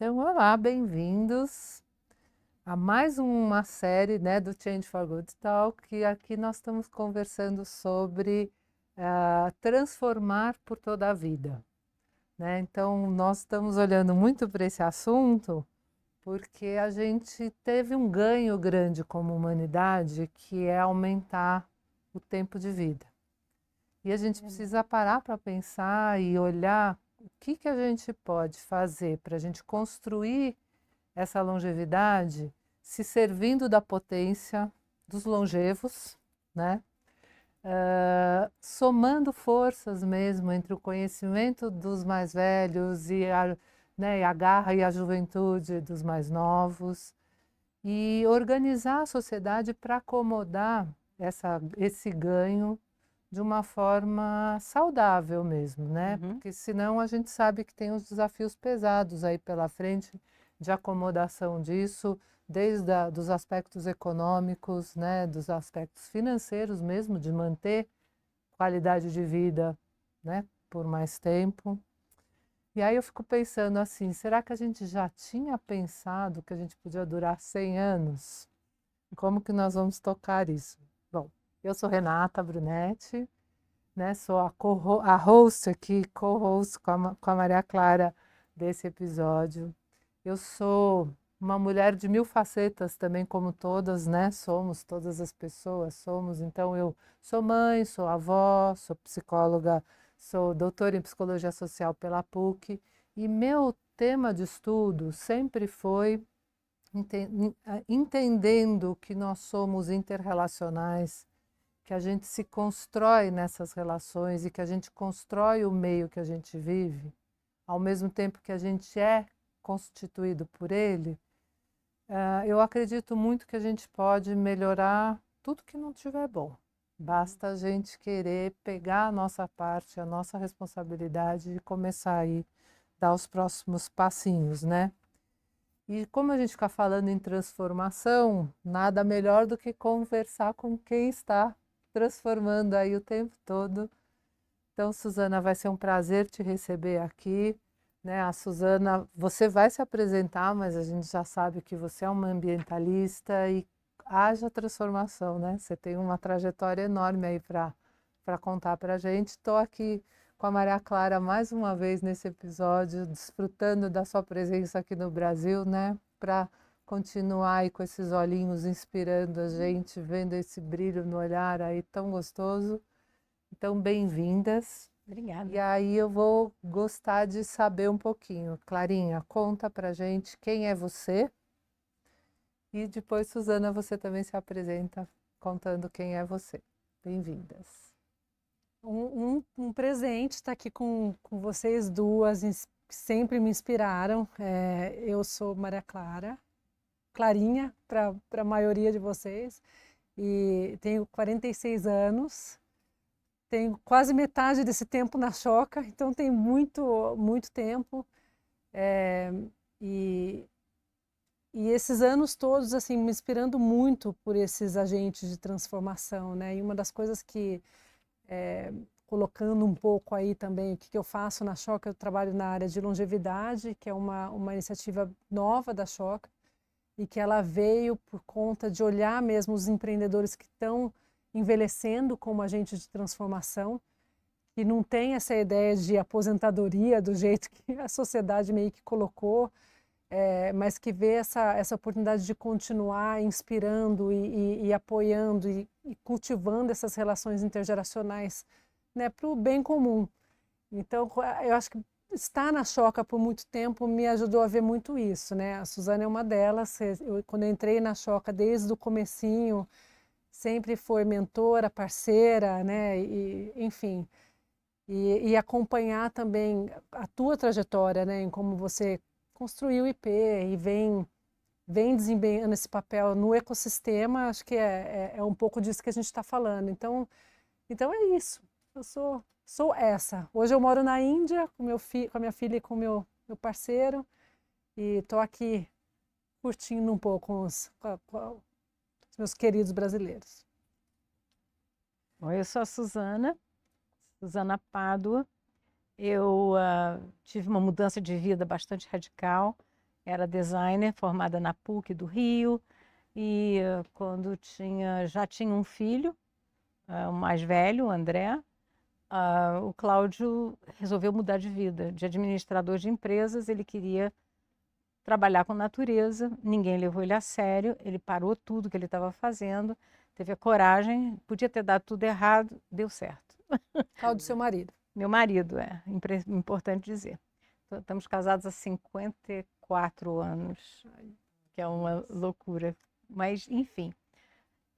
Então, olá, bem-vindos a mais uma série, né, do Change for Good Talk, que aqui nós estamos conversando sobre transformar por toda a vida, né? Então, nós estamos olhando muito para esse assunto porque a gente teve um ganho grande como humanidade, que é aumentar o tempo de vida. E a gente precisa parar para pensar e olhar o que que a gente pode fazer para a gente construir essa longevidade se servindo da potência dos longevos, né? Somando forças mesmo entre o conhecimento dos mais velhos né, e a garra e a juventude dos mais novos, e organizar a sociedade para acomodar esse ganho de uma forma saudável mesmo, né? Porque senão a gente sabe que tem os desafios pesados aí pela frente de acomodação disso, dos aspectos econômicos, né? Dos aspectos financeiros mesmo, de manter qualidade de vida, né? Por mais tempo. E aí eu fico pensando assim, será que a gente já tinha pensado que a gente podia durar 100 anos? Como que nós vamos tocar isso? Bom, eu sou Renata Brunetti, né? Sou a host aqui, co-host com a Maria Clara desse episódio. Eu sou uma mulher de mil facetas também, como todas, né? Somos, todas as pessoas somos. Então, eu sou mãe, sou avó, sou psicóloga, sou doutora em psicologia social pela PUC. E meu tema de estudo sempre foi entendendo que nós somos interrelacionais, que a gente se constrói nessas relações e que a gente constrói o meio que a gente vive, ao mesmo tempo que a gente é constituído por ele. Eu acredito muito que a gente pode melhorar tudo que não estiver bom. Basta a gente querer pegar a nossa parte, a nossa responsabilidade e começar aí dar os próximos passinhos, né? E como a gente fica falando em transformação, nada melhor do que conversar com quem está transformando aí o tempo todo. Então, Suzana, vai ser um prazer te receber aqui, né? A Suzana, você vai se apresentar, mas a gente já sabe que você é uma ambientalista e haja transformação, né? Você tem uma trajetória enorme aí para contar para a gente. Estou aqui com a Maria Clara mais uma vez nesse episódio, desfrutando da sua presença aqui no Brasil, né? Para continuar aí com esses olhinhos inspirando a gente, vendo esse brilho no olhar aí tão gostoso. Então, bem-vindas. E Obrigada. aí eu vou gostar de saber um pouquinho. Clarinha, conta pra gente quem é você. E depois, Suzana, você também se apresenta contando quem é você. Bem-vindas. Um presente estar aqui com vocês duas, que sempre me inspiraram. Eu sou Maria Clara, Clarinha para a maioria de vocês, e tenho 46 anos, tenho quase metade desse tempo na Choca, então tem muito, muito tempo. É, e, e esses anos todos, assim, me inspirando muito por esses agentes de transformação, né? E uma das coisas que colocando um pouco aí também o que eu faço na Choca, eu trabalho na área de longevidade, que é uma iniciativa nova da Choca, e que ela veio por conta de olhar mesmo os empreendedores que estão envelhecendo como agente de transformação, que não tem essa ideia de aposentadoria do jeito que a sociedade meio que colocou, mas que vê essa oportunidade de continuar inspirando e apoiando e cultivando essas relações intergeracionais, né, para o bem comum. Então, eu acho que estar na Choca por muito tempo me ajudou a ver muito isso, né? A Suzana é uma delas. Quando eu entrei na Choca desde o comecinho, sempre foi mentora, parceira, né? Enfim, e acompanhar também a tua trajetória, né? Em como você construiu o IP e vem desempenhando esse papel no ecossistema. Acho que é um pouco disso que a gente está falando. Então é isso. Eu sou essa. Hoje eu moro na Índia com a minha filha e com meu parceiro, e estou aqui curtindo um pouco com os meus queridos brasileiros. Bom, eu sou a Suzana, Suzana Pádua. Eu tive uma mudança de vida bastante radical. era designer, formada na PUC do Rio, e quando já tinha um filho, o mais velho, o André, o Cláudio resolveu mudar de vida. De administrador de empresas, ele queria trabalhar com natureza, ninguém levou ele a sério, ele parou tudo que ele estava fazendo, teve a coragem, podia ter dado tudo errado, deu certo. Cláudio, seu marido. Meu marido, importante dizer. Estamos casados há 54 anos, que é uma loucura. Mas, enfim,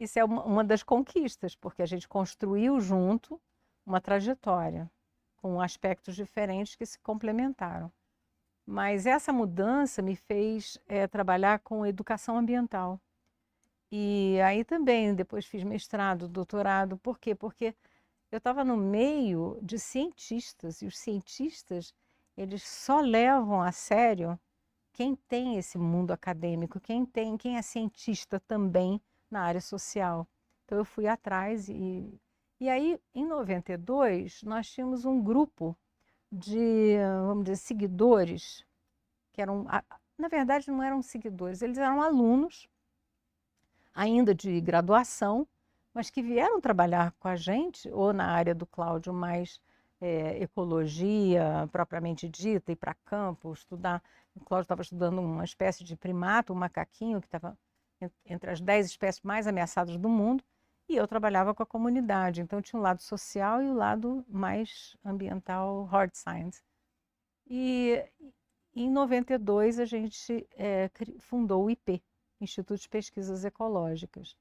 isso é uma das conquistas, porque a gente construiu junto uma trajetória, com aspectos diferentes que se complementaram. Mas essa mudança me fez trabalhar com educação ambiental. E aí também, depois fiz mestrado, doutorado. Por quê? Porque eu estava no meio de cientistas, e os cientistas, eles só levam a sério quem tem esse mundo acadêmico, quem é cientista também na área social. Então eu fui atrás e aí, em 92, nós tínhamos um grupo de, vamos dizer, seguidores, que eram, na verdade não eram seguidores, eles eram alunos, ainda de graduação, mas que vieram trabalhar com a gente, ou na área do Cláudio, mais ecologia propriamente dita, ir para campo, estudar. O Cláudio estava estudando uma espécie de primato, um macaquinho, que estava entre as 10 espécies mais ameaçadas do mundo, e eu trabalhava com a comunidade. Então, tinha um lado social e o lado mais ambiental, hard science. E em 92, a gente fundou o IP, Instituto de Pesquisas Ecológicas.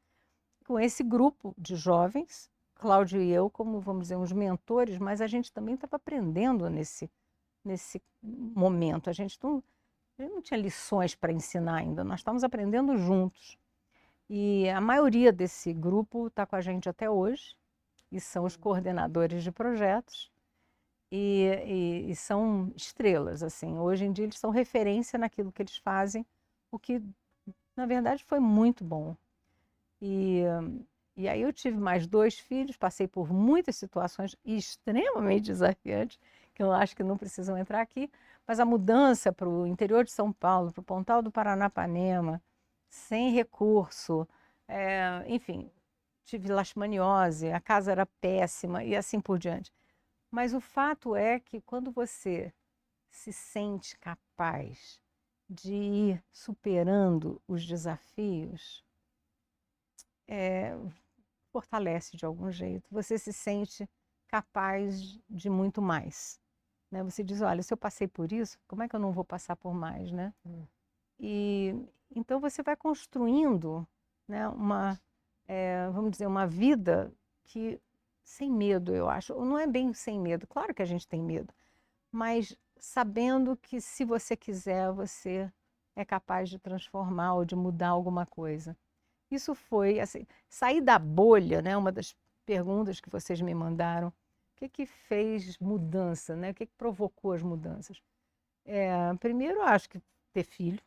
Com esse grupo de jovens, Cláudio e eu, como, vamos dizer, uns mentores, mas a gente também estava aprendendo nesse momento. A gente não tinha lições para ensinar ainda, nós estávamos aprendendo juntos. E a maioria desse grupo está com a gente até hoje, e são os coordenadores de projetos, e são estrelas, assim. Hoje em dia eles são referência naquilo que eles fazem, o que, na verdade, foi muito bom. E aí eu tive mais 2 filhos, passei por muitas situações extremamente desafiantes, que eu acho que não precisam entrar aqui, mas a mudança para o interior de São Paulo, para o Pontal do Paranapanema, sem recurso, enfim, tive leishmaniose, a casa era péssima e assim por diante. Mas o fato é que quando você se sente capaz de ir superando os desafios, fortalece de algum jeito. Você se sente capaz de muito mais, né? Você diz, olha, se eu passei por isso, como é que eu não vou passar por mais, né? E então você vai construindo, né, vamos dizer, uma vida que sem medo, eu acho. Não é bem sem medo, claro que a gente tem medo, mas sabendo que se você quiser, você é capaz de transformar ou de mudar alguma coisa. Isso foi, assim, sair da bolha, né? Uma das perguntas que vocês me mandaram. O que fez mudança, né? O que provocou as mudanças? Primeiro, eu acho que ter filho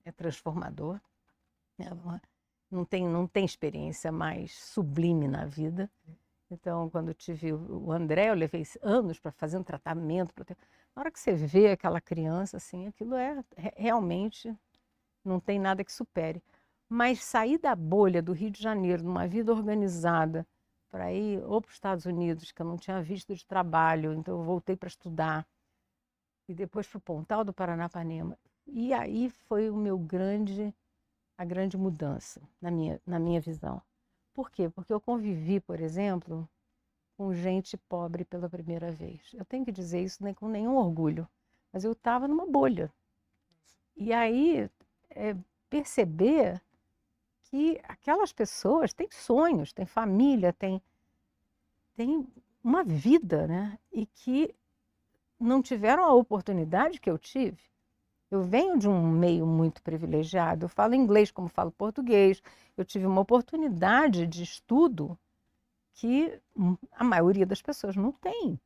é transformador. Né? Não tem experiência mais sublime na vida. Então, quando eu tive o André, eu levei anos para fazer um tratamento. Na hora que você vê aquela criança, assim, aquilo realmente não tem nada que supere. Mas sair da bolha do Rio de Janeiro, numa vida organizada, para ir ou para os Estados Unidos, que eu não tinha visto de trabalho, então eu voltei para estudar, e depois para o Pontal do Paranapanema. E aí foi a grande mudança na minha visão. Por quê? Porque eu convivi, por exemplo, com gente pobre pela primeira vez. Eu tenho que dizer isso com nenhum orgulho, mas eu estava numa bolha. E aí, perceber que aquelas pessoas têm sonhos, têm família, têm uma vida, né? E que não tiveram a oportunidade que eu tive. Eu venho de um meio muito privilegiado, eu falo inglês como falo português, eu tive uma oportunidade de estudo que a maioria das pessoas não tem.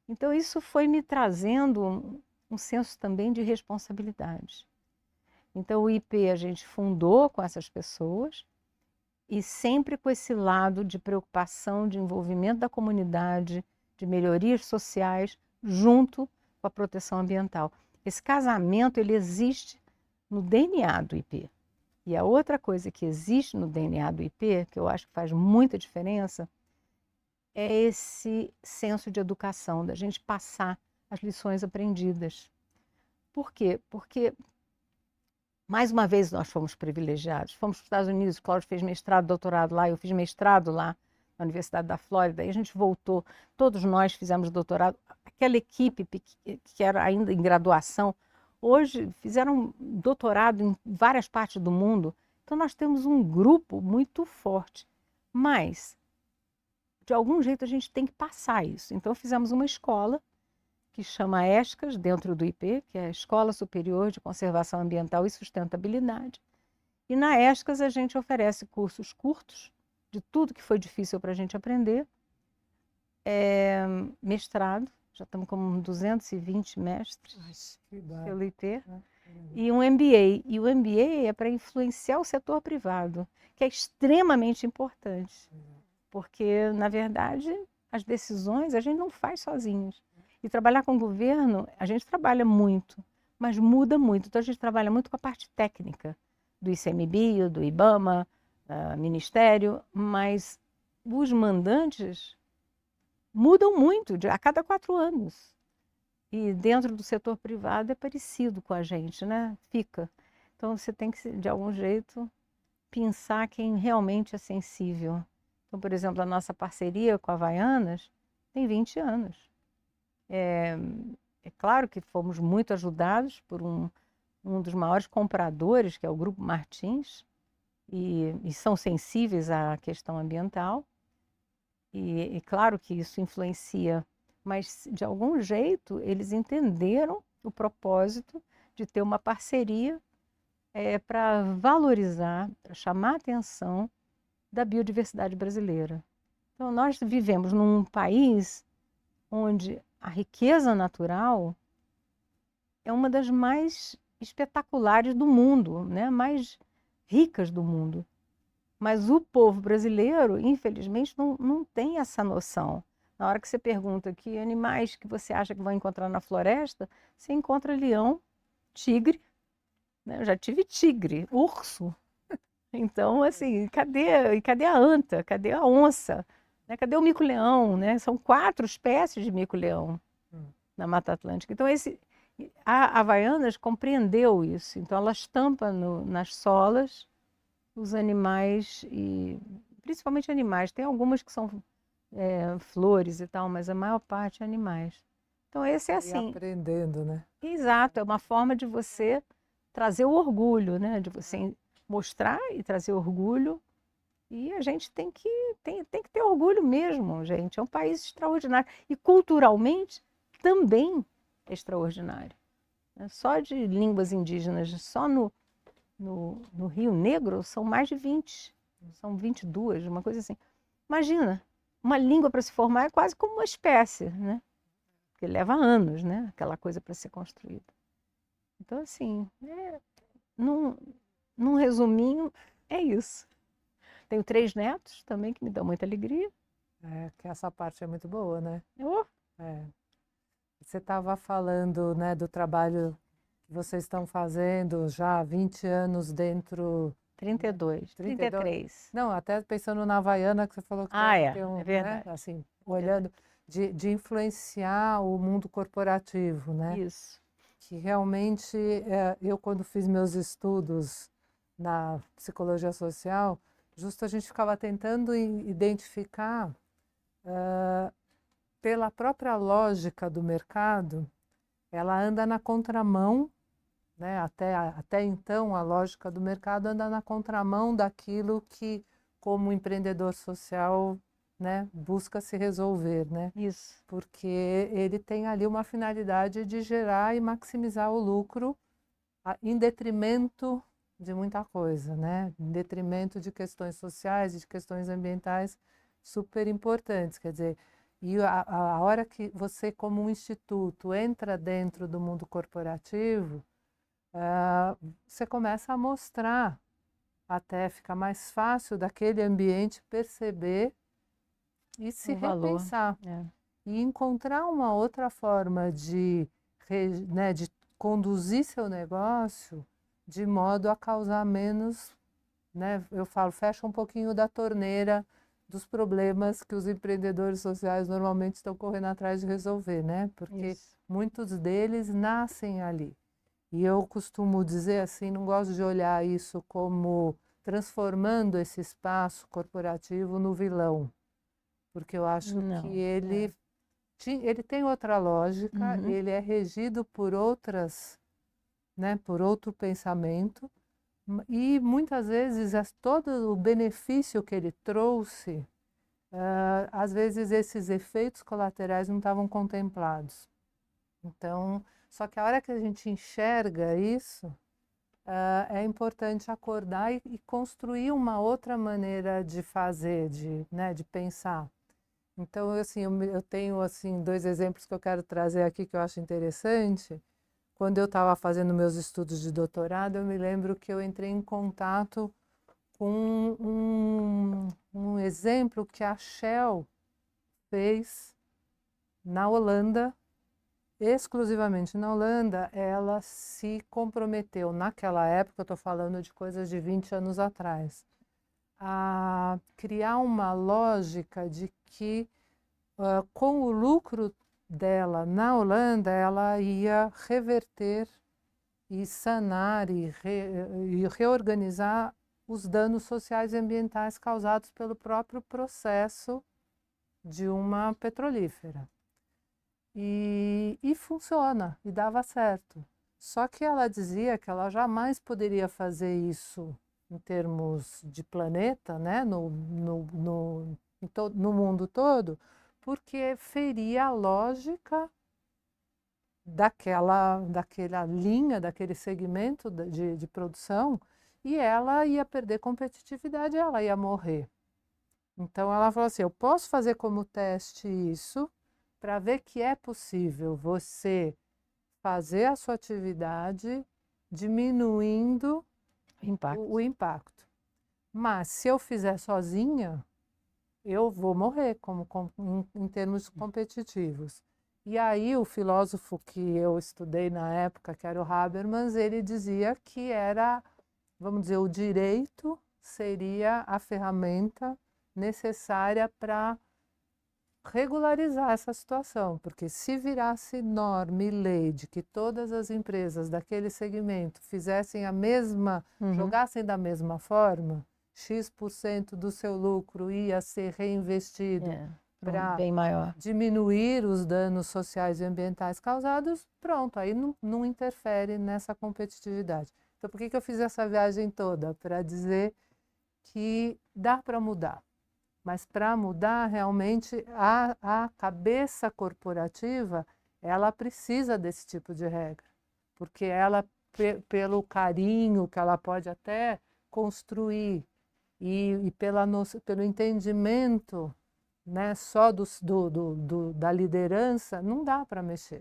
Então isso foi me trazendo um senso também de responsabilidade. Então o IP a gente fundou com essas pessoas e sempre com esse lado de preocupação, de envolvimento da comunidade, de melhorias sociais, junto com a proteção ambiental. Esse casamento, ele existe no DNA do IP. E a outra coisa que existe no DNA do IP, que eu acho que faz muita diferença, é esse senso de educação, da gente passar as lições aprendidas. Por quê? Porque, mais uma vez, nós fomos privilegiados. Fomos para os Estados Unidos, o Cláudio fez mestrado, doutorado lá, eu fiz mestrado lá na Universidade da Flórida, aí a gente voltou, todos nós fizemos doutorado. Aquela equipe que era ainda em graduação, hoje fizeram doutorado em várias partes do mundo. Então, nós temos um grupo muito forte. Mas, de algum jeito, a gente tem que passar isso. Então, fizemos uma escola que chama ESCAS, dentro do IP, que é a Escola Superior de Conservação Ambiental e Sustentabilidade. E na ESCAS a gente oferece cursos curtos, de tudo que foi difícil para a gente aprender. Mestrado, já estamos com 220 mestres pelo IP. E um MBA. E o MBA é para influenciar o setor privado, que é extremamente importante. Porque, na verdade, as decisões a gente não faz sozinhos. E trabalhar com o governo, a gente trabalha muito, mas muda muito. Então, a gente trabalha muito com a parte técnica do ICMBio, do IBAMA, Ministério, mas os mandantes mudam muito a cada 4 anos. E dentro do setor privado é parecido com a gente, né? Fica. Então, você tem que, de algum jeito, pensar quem realmente é sensível. Então, por exemplo, a nossa parceria com a Havaianas tem 20 anos. É claro que fomos muito ajudados por um dos maiores compradores, que é o Grupo Martins, e são sensíveis à questão ambiental. E claro que isso influencia, mas de algum jeito eles entenderam o propósito de ter uma parceria para valorizar, para chamar a atenção da biodiversidade brasileira. Então, nós vivemos num país onde a riqueza natural é uma das mais espetaculares do mundo, né? Mais ricas do mundo. Mas o povo brasileiro, infelizmente, não tem essa noção. Na hora que você pergunta que animais que você acha que vão encontrar na floresta, você encontra leão, tigre, né? Eu já tive tigre, urso. Então, assim, cadê a anta? Cadê a onça? Né? Cadê o mico-leão? Né? São 4 espécies de mico-leão na Mata Atlântica. Então, a Havaianas compreendeu isso. Então, ela estampa nas solas os animais, e principalmente animais. Tem algumas que são flores e tal, mas a maior parte é animais. Então, esse é assim. E aprendendo, né? Exato, é uma forma de você trazer o orgulho, né? De você mostrar e trazer orgulho. E a gente tem que ter orgulho mesmo, gente. É um país extraordinário. E culturalmente também é extraordinário. Só de línguas indígenas, só no Rio Negro são mais de 20. São 22, uma coisa assim. Imagina, uma língua para se formar é quase como uma espécie, né? Porque leva anos, né? Aquela coisa para ser construída. Então, assim, num resuminho, é isso. Tenho 3 netos também, que me dão muita alegria. Que essa parte é muito boa, né? Oh. Você estava falando, né, do trabalho que vocês estão fazendo já há 20 anos dentro... 32, 33. Não, até pensando na Havaiana, que você falou que tem é verdade. Né, assim, olhando, de influenciar o mundo corporativo, né? Isso. Que realmente, eu quando fiz meus estudos na psicologia social, justo a gente ficava tentando identificar, pela própria lógica do mercado, ela anda na contramão, né? Até então, a lógica do mercado anda na contramão daquilo que, como empreendedor social, né, busca se resolver, né? Isso. Porque ele tem ali uma finalidade de gerar e maximizar o lucro em detrimento de muita coisa, né? Em detrimento de questões sociais e de questões ambientais super importantes. Quer dizer, e a hora que você, como um instituto, entra dentro do mundo corporativo, você começa a mostrar, até fica mais fácil daquele ambiente perceber e se repensar. E encontrar uma outra forma de conduzir seu negócio de modo a causar menos, né? Eu falo, fecha um pouquinho da torneira dos problemas que os empreendedores sociais normalmente estão correndo atrás de resolver, né? Porque Isso. muitos deles nascem ali. E eu costumo dizer assim, não gosto de olhar isso como transformando esse espaço corporativo no vilão, porque eu acho que Não. ele tem outra lógica, Uhum. ele é regido por outras, né, por outro pensamento, e muitas vezes todo o benefício que ele trouxe, às vezes esses efeitos colaterais não estavam contemplados. Então, só que a hora que a gente enxerga isso, é importante acordar e construir uma outra maneira de fazer, né, de pensar. Então, assim, eu tenho assim, dois exemplos que eu quero trazer aqui que eu acho interessante. Quando eu estava fazendo meus estudos de doutorado, eu me lembro que eu entrei em contato com um exemplo que a Shell fez na Holanda, exclusivamente na Holanda. Ela se comprometeu, naquela época, eu estou falando de coisas de 20 anos atrás, a criar uma lógica de que, com o lucro dela na Holanda, ela ia reverter e sanar e reorganizar os danos sociais e ambientais causados pelo próprio processo de uma petrolífera. E funciona, e dava certo. Só que ela dizia que ela jamais poderia fazer isso em termos de planeta, né, no mundo todo, porque feria a lógica daquela linha, daquele segmento de produção, e ela ia perder competitividade, ela ia morrer. Então ela falou assim, eu posso fazer como teste isso, para ver que é possível você fazer a sua atividade diminuindo o impacto. Mas se eu fizer sozinha, eu vou morrer em termos competitivos. E aí o filósofo que eu estudei na época, que era o Habermas, ele dizia que era, vamos dizer, o direito seria a ferramenta necessária para regularizar essa situação, porque se virasse norma e lei de que todas as empresas daquele segmento fizessem a mesma, jogassem da mesma forma, X% do seu lucro ia ser reinvestido para bem maior. diminuir os danos sociais e ambientais causados, pronto, aí não interfere nessa competitividade. Então, por que eu fiz essa viagem toda? Para dizer que dá para mudar. Mas para mudar, realmente, a cabeça corporativa, ela precisa desse tipo de regra. Porque ela, pelo carinho que ela pode até construir e pelo entendimento, né, só da liderança, não dá para mexer.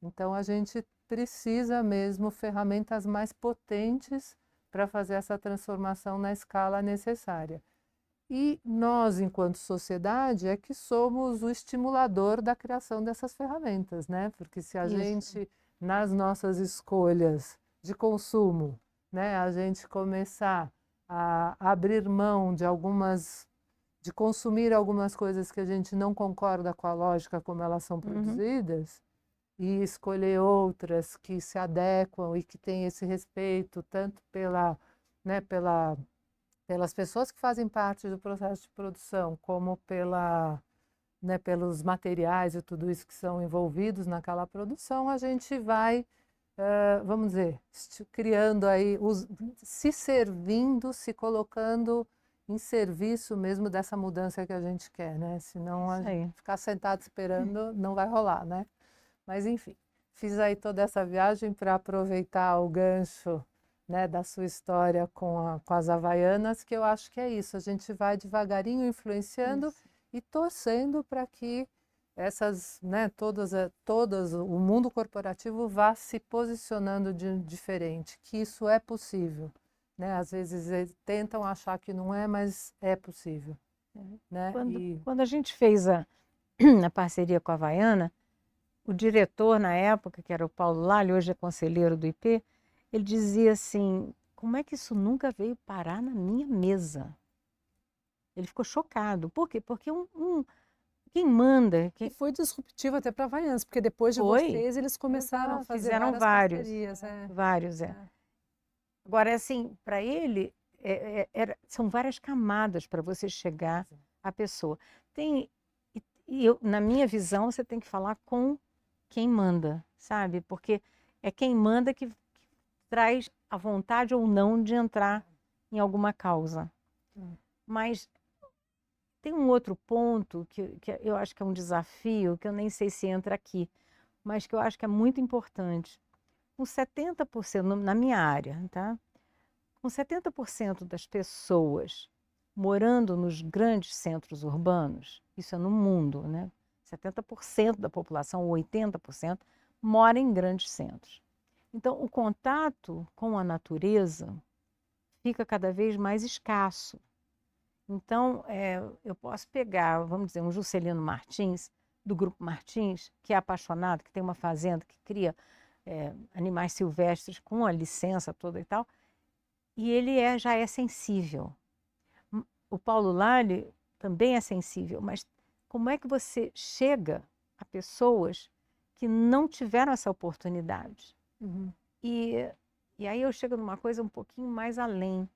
Então, a gente precisa mesmo ferramentas mais potentes para fazer essa transformação na escala necessária. E nós, enquanto sociedade, é que somos o estimulador da criação dessas ferramentas, né? Porque se a gente, nas nossas escolhas de consumo, né, a gente começar a abrir mão de consumir algumas coisas que a gente não concorda com a lógica como elas são produzidas, e escolher outras que se adequam e que têm esse respeito tanto né, pelas pessoas que fazem parte do processo de produção, como né, pelos materiais e tudo isso que são envolvidos naquela produção, a gente vai, vamos dizer, criando aí, se servindo, se colocando em serviço mesmo dessa mudança que a gente quer, né? Senão a gente ficar sentado esperando não vai rolar, né? Mas enfim, fiz aí toda essa viagem para aproveitar o gancho, né, da sua história com as Havaianas, que eu acho que é isso, a gente vai devagarinho influenciando e torcendo para que né, todas, o mundo corporativo vá se posicionando de diferente, que isso é possível, né? Às vezes eles tentam achar que não é, mas é possível, né? Quando a gente fez a parceria com a Havaiana, o diretor na época, que era o Paulo Lali, hoje é conselheiro do IP, ele dizia assim, como é que isso nunca veio parar na minha mesa? Ele ficou chocado. Por quê? Porque quem manda, E foi disruptivo até para a Havaianas, porque depois de Foi. vocês, eles começaram a fazer Fizeram várias vários. parcerias. Vários, Agora, assim, para ele, são várias camadas para você chegar à pessoa. Na minha visão, você tem que falar com quem manda, sabe? Porque é quem manda que traz a vontade ou não de entrar em alguma causa. Mas tem um outro ponto que eu acho que é um desafio, que eu nem sei se entra aqui, mas que eu acho que é muito importante. Com 70%, na minha área, tá? Com 70% das pessoas morando nos grandes centros urbanos, isso é no mundo, né? 70% da população, 80%, mora em grandes centros. Então, o contato com a natureza fica cada vez mais escasso. Então, eu posso pegar, vamos dizer, um Juscelino Martins, do Grupo Martins, que é apaixonado, que tem uma fazenda, que cria animais silvestres com a licença toda e tal, e ele já é sensível. O Paulo Lally também é sensível, mas como é que você chega a pessoas que não tiveram essa oportunidade? E aí eu chego numa coisa um pouquinho mais além.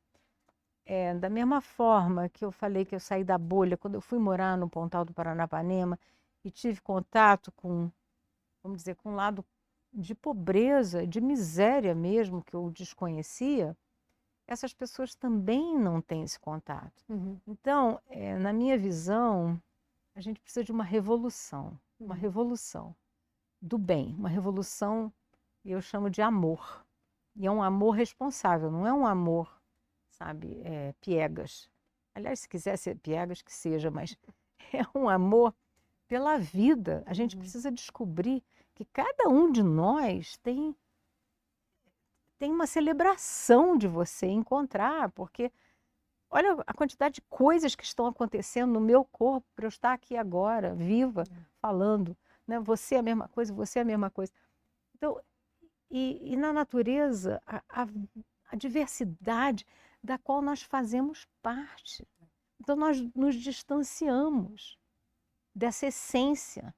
Da mesma forma que eu falei que eu saí da bolha, quando eu fui morar no Pontal do Paranapanema e tive contato com, vamos dizer, com um lado de pobreza, de miséria mesmo, que eu desconhecia, essas pessoas também não têm esse contato. Então, na minha visão, a gente precisa de uma revolução do bem, uma revolução, eu chamo de amor. E é um amor responsável, não é um amor, sabe, piegas. Aliás, se quiser ser piegas, que seja, mas é um amor pela vida. A gente precisa descobrir que cada um de nós tem uma celebração de você encontrar, porque olha a quantidade de coisas que estão acontecendo no meu corpo para eu estar aqui agora, viva, falando, né? Você é a mesma coisa, você é a mesma coisa. Então, e na natureza, a diversidade da qual nós fazemos parte. Então, nós nos distanciamos dessa essência.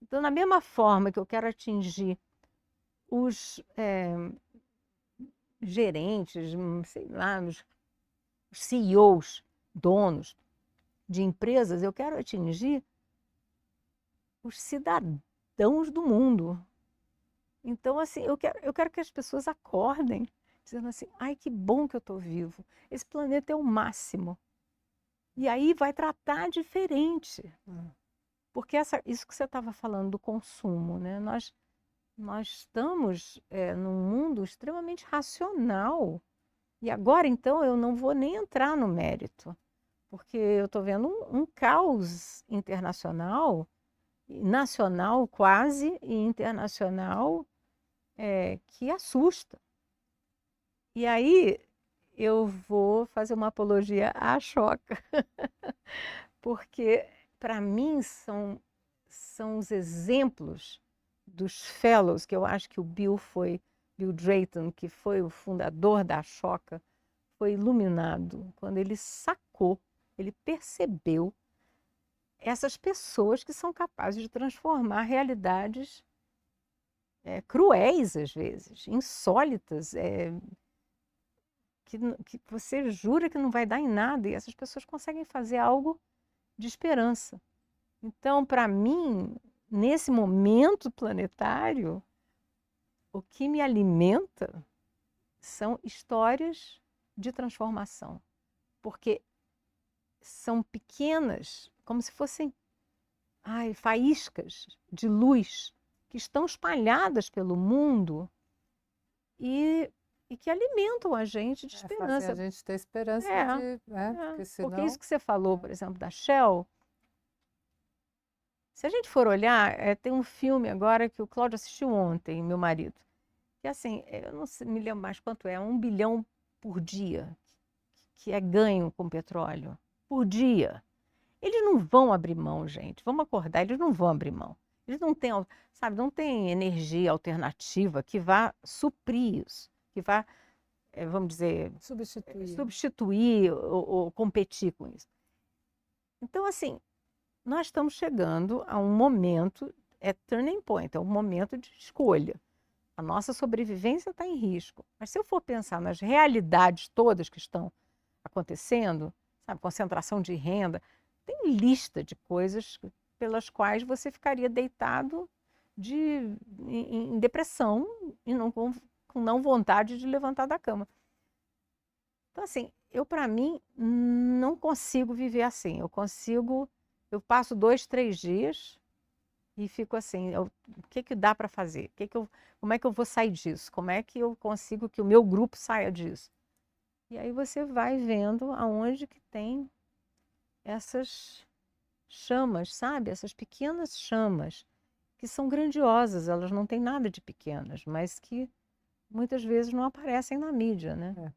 Então, da mesma forma que eu quero atingir os gerentes, sei lá, os CEOs, donos de empresas, eu quero atingir os cidadãos do mundo. Então, assim, eu quero que as pessoas acordem, dizendo assim, ai, que bom que eu estou vivo. Esse planeta é o máximo. E aí vai tratar diferente. Porque isso que você estava falando do consumo, né? Nós estamos num mundo extremamente racional. E agora, então, eu não vou nem entrar no mérito, porque eu estou vendo um caos internacional, nacional quase, e internacional que assusta. E aí eu vou fazer uma apologia à Choca, porque, para mim, são os exemplos dos fellows, que eu acho que o Bill Drayton, que foi o fundador da Choca, foi iluminado quando ele sacou, ele percebeu essas pessoas que são capazes de transformar realidades cruéis, às vezes, insólitas, que você jura que não vai dar em nada, e essas pessoas conseguem fazer algo de esperança. Então, para mim, nesse momento planetário, o que me alimenta são histórias de transformação, porque são pequenas, como se fossem faíscas de luz que estão espalhadas pelo mundo e que alimentam a gente de esperança. Fazem a gente ter esperança porque senão... Porque isso que você falou, por exemplo, da Shell, se a gente for olhar, tem um filme agora que o Cláudio assistiu ontem, meu marido, que assim, eu não me lembro mais quanto é, 1 bilhão por dia que é ganho com petróleo, por dia. Eles não vão abrir mão, gente. Vamos acordar, eles não vão abrir mão. Eles não têm, sabe, não tem energia alternativa que vá suprir isso. que vá, vamos dizer, substituir ou competir com isso. Então, assim, nós estamos chegando a um momento, turning point, é um momento de escolha. A nossa sobrevivência está em risco. Mas se eu for pensar nas realidades todas que estão acontecendo, sabe, concentração de renda, tem lista de coisas pelas quais você ficaria deitado em depressão e com não vontade de levantar da cama. Então, assim, para mim, não consigo viver assim. Eu passo 2, 3 dias e fico assim, o que dá para fazer? Como é que eu vou sair disso? Como é que eu consigo que o meu grupo saia disso? E aí você vai vendo aonde que tem essas chamas, sabe? Essas pequenas chamas, que são grandiosas, elas não têm nada de pequenas, mas que muitas vezes não aparecem na mídia, né?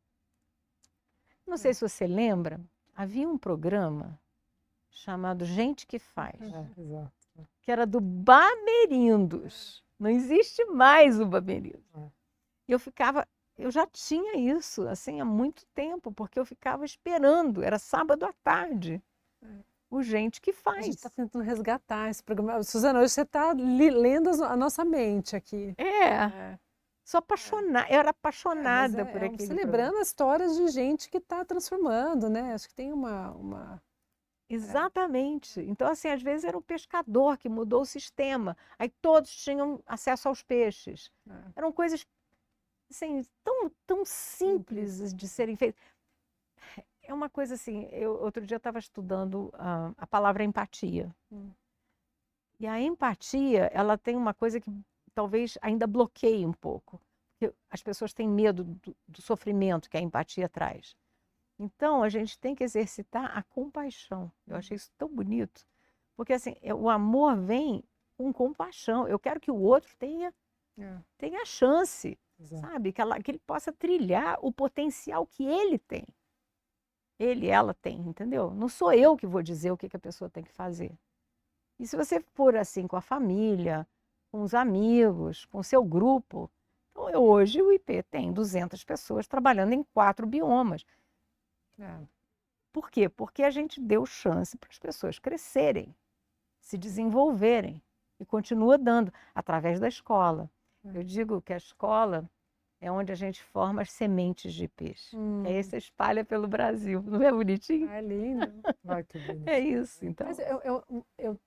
Não sei se você lembra, havia um programa chamado Gente que Faz, que era do Bamerindos. Não existe mais o Bamerindos. E eu já tinha isso, assim, há muito tempo, porque eu ficava esperando, era sábado à tarde, o Gente que Faz. A gente está tentando resgatar esse programa. Suzana, hoje você está lendo a nossa mente aqui. Sou apaixonada, eu era apaixonada por aquele celebrando programa. Histórias de gente que está transformando, né? Acho que tem uma... Exatamente. Então, assim, às vezes era um pescador que mudou o sistema. Aí todos tinham acesso aos peixes. Eram coisas, assim, tão simples de serem feitas. É uma coisa assim, outro dia eu estava estudando a palavra empatia. E a empatia, ela tem uma coisa que talvez ainda bloqueie um pouco. Porque as pessoas têm medo do sofrimento que a empatia traz. Então, a gente tem que exercitar a compaixão. Eu achei isso tão bonito. Porque, assim, o amor vem com compaixão. Eu quero que o outro tenha a chance, sabe? Que ele possa trilhar o potencial que ele tem. Ela tem, entendeu? Não sou eu que vou dizer o que a pessoa tem que fazer. E se você for assim com a família, com os amigos, com o seu grupo... Então, hoje o IP tem 200 pessoas trabalhando em 4 biomas. Por quê? Porque a gente deu chance para as pessoas crescerem, se desenvolverem e continua dando através da escola. Eu digo que a escola é onde a gente forma as sementes de peixe. Que aí você espalha pelo Brasil. Não é bonitinho? É lindo. Que bonito. É isso, então. Mas eu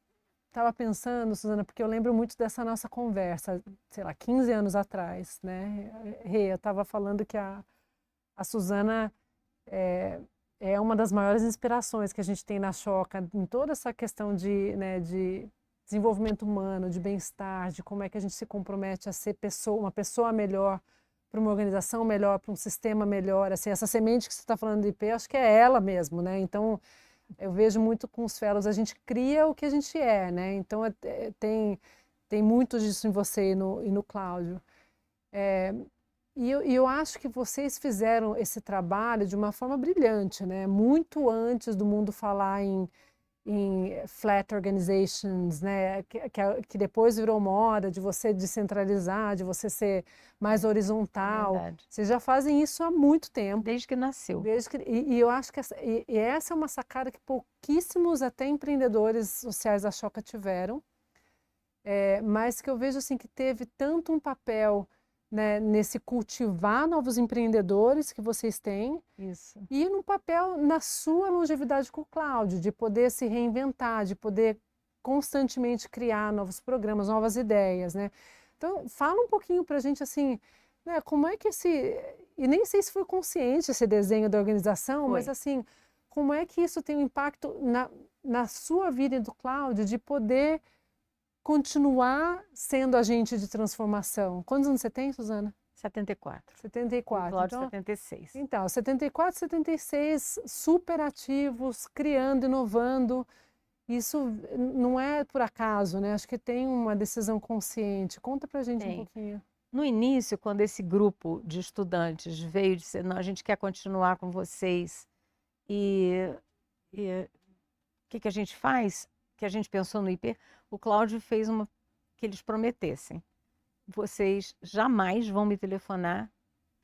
estava pensando, Suzana, porque eu lembro muito dessa nossa conversa, sei lá, 15 anos atrás, né? Eu estava falando que a Suzana é uma das maiores inspirações que a gente tem na Choca, em toda essa questão de desenvolvimento humano, de bem-estar, de como é que a gente se compromete a ser uma pessoa melhor, para uma organização melhor, para um sistema melhor. Assim, essa semente que você está falando de IP, acho que é ela mesmo, né? Então, eu vejo muito com os fellows, a gente cria o que a gente é, né? Então, tem muito disso em você e no Cláudio. E eu acho que vocês fizeram esse trabalho de uma forma brilhante, né? Muito antes do mundo falar em flat organizations, né? Que depois virou moda de você descentralizar, de você ser mais horizontal. É verdade. Vocês já fazem isso há muito tempo. Desde que nasceu. E eu acho que essa é uma sacada que pouquíssimos até empreendedores sociais da Choca tiveram, mas que eu vejo assim que teve tanto um papel, né, nesse cultivar novos empreendedores que vocês têm. Isso. E no papel na sua longevidade com o Cláudio, de poder se reinventar, de poder constantemente criar novos programas, novas ideias, né? Então, fala um pouquinho pra gente assim, né, como é que e nem sei se foi consciente esse desenho da organização, mas assim, como é que isso tem um impacto na sua vida e do Cláudio, de poder continuar sendo agente de transformação. Quantos anos você tem, Suzana? 74. 74. O Cláudio, então, 76. Então, 74, 76, super ativos, criando, inovando. Isso não é por acaso, né? Acho que tem uma decisão consciente. Conta pra gente um pouquinho. No início, quando esse grupo de estudantes veio dizer, não, a gente quer continuar com vocês, e o que a gente faz? Que a gente pensou no IP, o Cláudio fez que eles prometessem. Vocês jamais vão me telefonar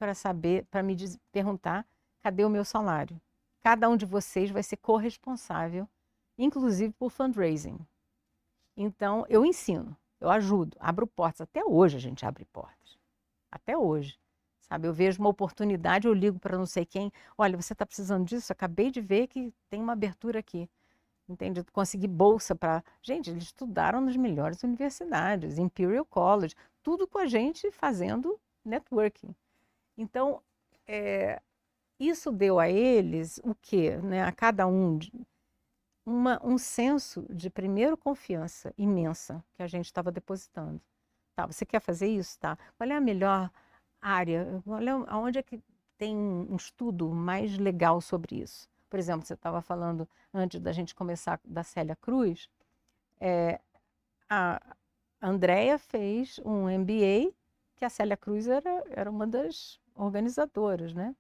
para saber, para me perguntar, cadê o meu salário? Cada um de vocês vai ser corresponsável, inclusive por fundraising. Então, eu ensino, eu ajudo, abro portas. Até hoje a gente abre portas. Até hoje. Sabe, eu vejo uma oportunidade, eu ligo para não sei quem. Olha, você está precisando disso? Acabei de ver que tem uma abertura aqui. Entende? Consegui bolsa para... Gente, eles estudaram nas melhores universidades, Imperial College, tudo com a gente fazendo networking. Então, isso deu a eles o quê? Né? A cada um um senso de, primeiro, confiança imensa que a gente estava depositando. Tá, você quer fazer isso? Tá. Qual é a melhor área? Aonde é que tem um estudo mais legal sobre isso? Por exemplo, você estava falando, antes da gente começar, da Célia Cruz, a Andrea fez um MBA, que a Célia Cruz era uma das organizadoras, né?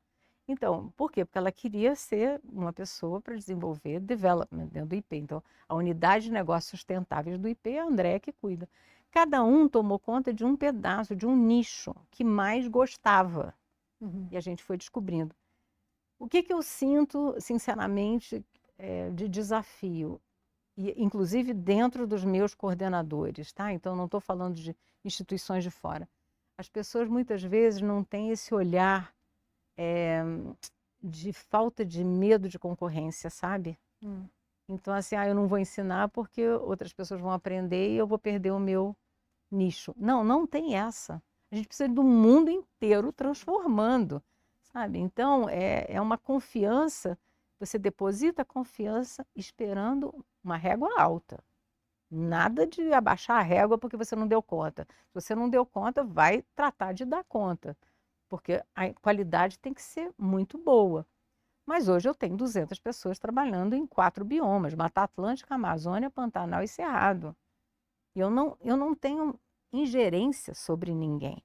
Então, por quê? Porque ela queria ser uma pessoa para desenvolver development dentro do IP. Então, a unidade de negócios sustentáveis do IP é a Andrea que cuida. Cada um tomou conta de um pedaço, de um nicho que mais gostava. E a gente foi descobrindo. O que eu sinto, sinceramente, de desafio? E, inclusive dentro dos meus coordenadores, tá? Então, não estou falando de instituições de fora. As pessoas, muitas vezes, não têm esse olhar de falta de medo de concorrência, sabe? Então, assim, eu não vou ensinar porque outras pessoas vão aprender e eu vou perder o meu nicho. Não, não tem essa. A gente precisa do mundo inteiro transformando, sabe? Então, é uma confiança, você deposita a confiança esperando uma régua alta. Nada de abaixar a régua porque você não deu conta. Se você não deu conta, vai tratar de dar conta, porque a qualidade tem que ser muito boa. Mas hoje eu tenho 200 pessoas trabalhando em 4 biomas, Mata Atlântica, Amazônia, Pantanal e Cerrado. E eu não tenho ingerência sobre ninguém.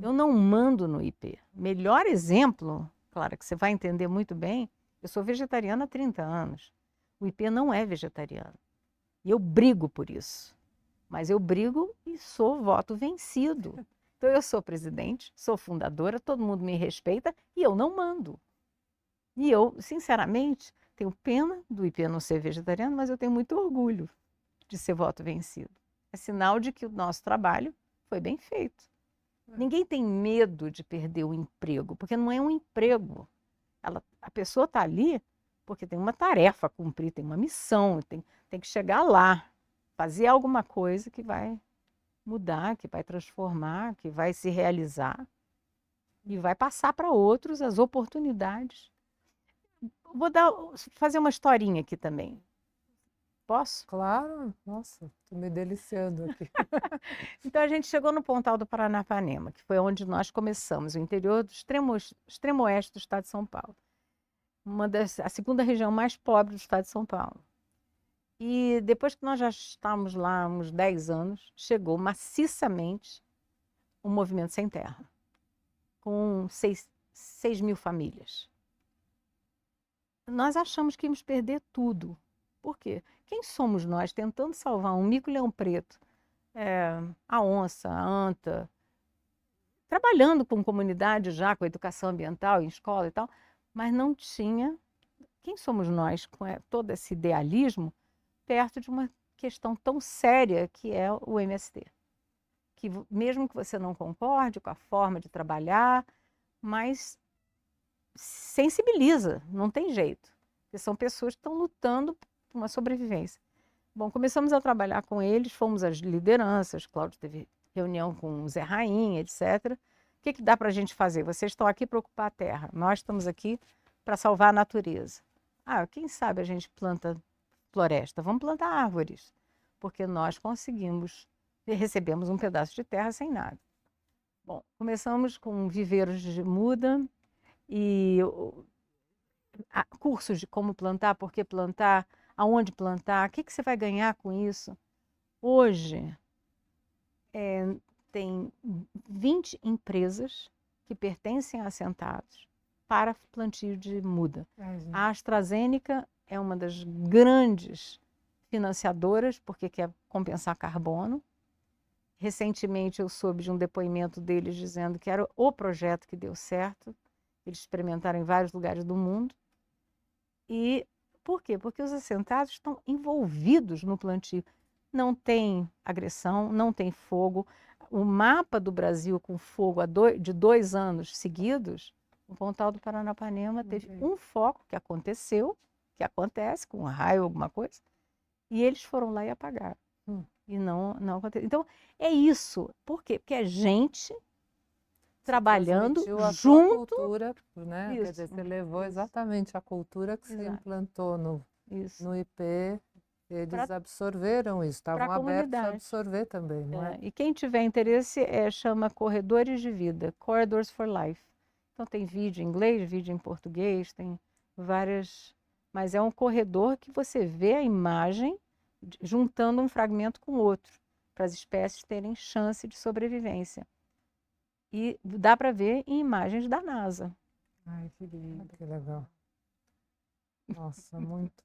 Eu não mando no IP. Melhor exemplo, claro que você vai entender muito bem, eu sou vegetariana há 30 anos. O IP não é vegetariano. E eu brigo por isso. Mas eu brigo e sou voto vencido. Então eu sou presidente, sou fundadora, todo mundo me respeita e eu não mando. E eu, sinceramente, tenho pena do IP não ser vegetariano, mas eu tenho muito orgulho de ser voto vencido. É sinal de que o nosso trabalho foi bem feito. Ninguém tem medo de perder o emprego, porque não é um emprego. A pessoa está ali porque tem uma tarefa a cumprir, tem uma missão, tem que chegar lá, fazer alguma coisa que vai mudar, que vai transformar, que vai se realizar e vai passar para outros as oportunidades. Vou fazer uma historinha aqui também. Posso? Claro, nossa, estou me deliciando aqui. Então, a gente chegou no Pontal do Paranapanema, que foi onde nós começamos, o interior do extremo oeste do estado de São Paulo. A segunda região mais pobre do estado de São Paulo. E depois que nós já estávamos lá há uns 10 anos, chegou maciçamente o Movimento Sem Terra, com 6 mil famílias. Nós achamos que íamos perder tudo. Por quê? Quem somos nós tentando salvar um mico-leão preto, a onça, a anta, trabalhando com comunidade já, com educação ambiental, em escola e tal, mas não tinha... Quem somos nós com todo esse idealismo perto de uma questão tão séria que é o MST? Que mesmo que você não concorde com a forma de trabalhar, mas sensibiliza, não tem jeito. Porque são pessoas que estão lutando por uma sobrevivência. Bom, começamos a trabalhar com eles, fomos às lideranças, Cláudio teve reunião com o Zé Rainha, etc. O que dá para a gente fazer? Vocês estão aqui para ocupar a terra, nós estamos aqui para salvar a natureza. Quem sabe a gente planta floresta? Vamos plantar árvores, porque nós recebemos um pedaço de terra sem nada. Bom, começamos com viveiros de muda e cursos de como plantar, por que plantar, aonde plantar, o que você vai ganhar com isso. Hoje, tem 20 empresas que pertencem a assentados para plantio de muda. A AstraZeneca é uma das grandes financiadoras, porque quer compensar carbono. Recentemente eu soube de um depoimento deles dizendo que era o projeto que deu certo. Eles experimentaram em vários lugares do mundo. E por quê? Porque os assentados estão envolvidos no plantio. Não tem agressão, não tem fogo. O mapa do Brasil com fogo de 2 anos seguidos, o Pontal do Paranapanema teve um foco que aconteceu, que acontece com um raio, alguma coisa, e eles foram lá e apagaram. E não aconteceu. Então, é isso. Por quê? Porque é gente trabalhando Transmitiu a sua junto. cultura, né? Quer Isso, dizer, você levou isso. exatamente a cultura que você Exato. implantou Isso. no IP. Eles Pra- absorveram isso, estavam pra abertos a comunidade. absorver também, não é? E quem tiver interesse, chama Corredores de Vida, Corridors for Life. Então tem vídeo em inglês, vídeo em português, tem várias. Mas é um corredor que você vê a imagem juntando um fragmento com outro, para as espécies terem chance de sobrevivência. E dá para ver em imagens da NASA. Ai, que lindo, que legal. Nossa, muito.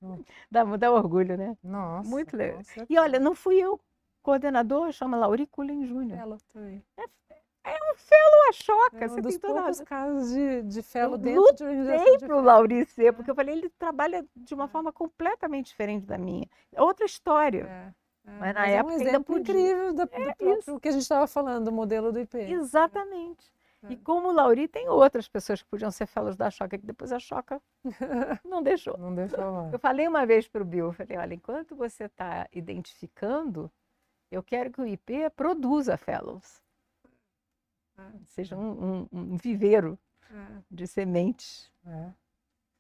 Dá orgulho, né? Nossa, Muito legal. com certeza. E olha, não fui eu, coordenador, chama Lauri Cullen Júnior. Fellow também. A choca, É você um dos tem toda poucos razão. casos de fellow Eu dentro de organização lutei de pro fellow. Lauri ser, porque eu falei, ele trabalha de uma forma completamente diferente da minha. É outra história. Mas na é um época ainda exemplo podia. incrível do próprio que a gente estava falando, do modelo do IP. Exatamente. E como o Lauri, tem outras pessoas que podiam ser fellows da Choca, que depois a Choca não deixou. Não deixou lá. Eu falei uma vez para o Bill, eu falei, olha, enquanto você está identificando, eu quero que o IP produza fellows. Seja um viveiro de sementes.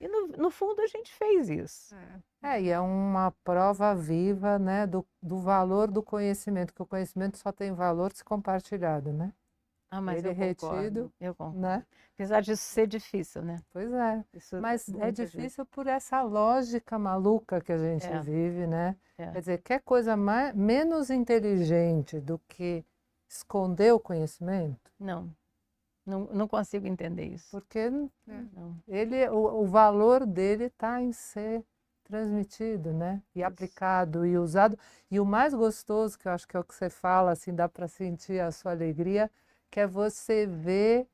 E no fundo a gente fez isso. E é uma prova viva, né, do valor do conhecimento, que o conhecimento só tem valor se compartilhado, né? Mas Ele eu concordo, retido, eu concordo. né? Apesar disso ser difícil, né? Pois é. Isso Mas é muitas difícil por essa lógica maluca que a gente vive, né? Quer dizer, quer coisa menos inteligente do que esconder o conhecimento? Não consigo entender isso. Porque o valor dele está em ser transmitido, né? E aplicado e usado. E o mais gostoso, que eu acho que é o que você fala, assim, dá para sentir a sua alegria, que é você ver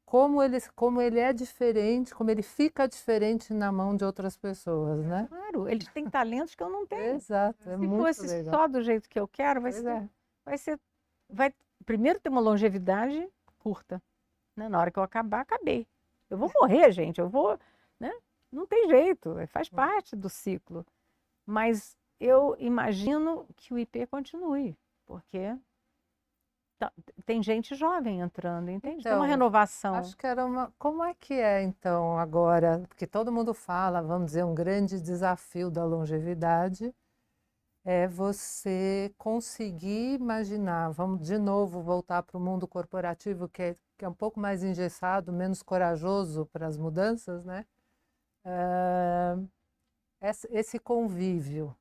como ele é diferente, como ele fica diferente na mão de outras pessoas, né? Claro, eles têm talentos que eu não tenho. Exato, Se muito fosse legal. só do jeito que eu quero, vai primeiro ter uma longevidade curta. Né? Na hora que eu acabar, acabei. Eu vou morrer, gente, né? Não tem jeito, faz parte do ciclo. Mas eu imagino que o IP continue, porque tem gente jovem entrando, entende? Tem uma renovação. Acho que era uma... Como é que é, então, agora? Porque todo mundo fala, vamos dizer, um grande desafio da longevidade é você conseguir imaginar, vamos de novo voltar para o mundo corporativo, que é um pouco mais engessado, menos corajoso para as mudanças, né? Esse convívio,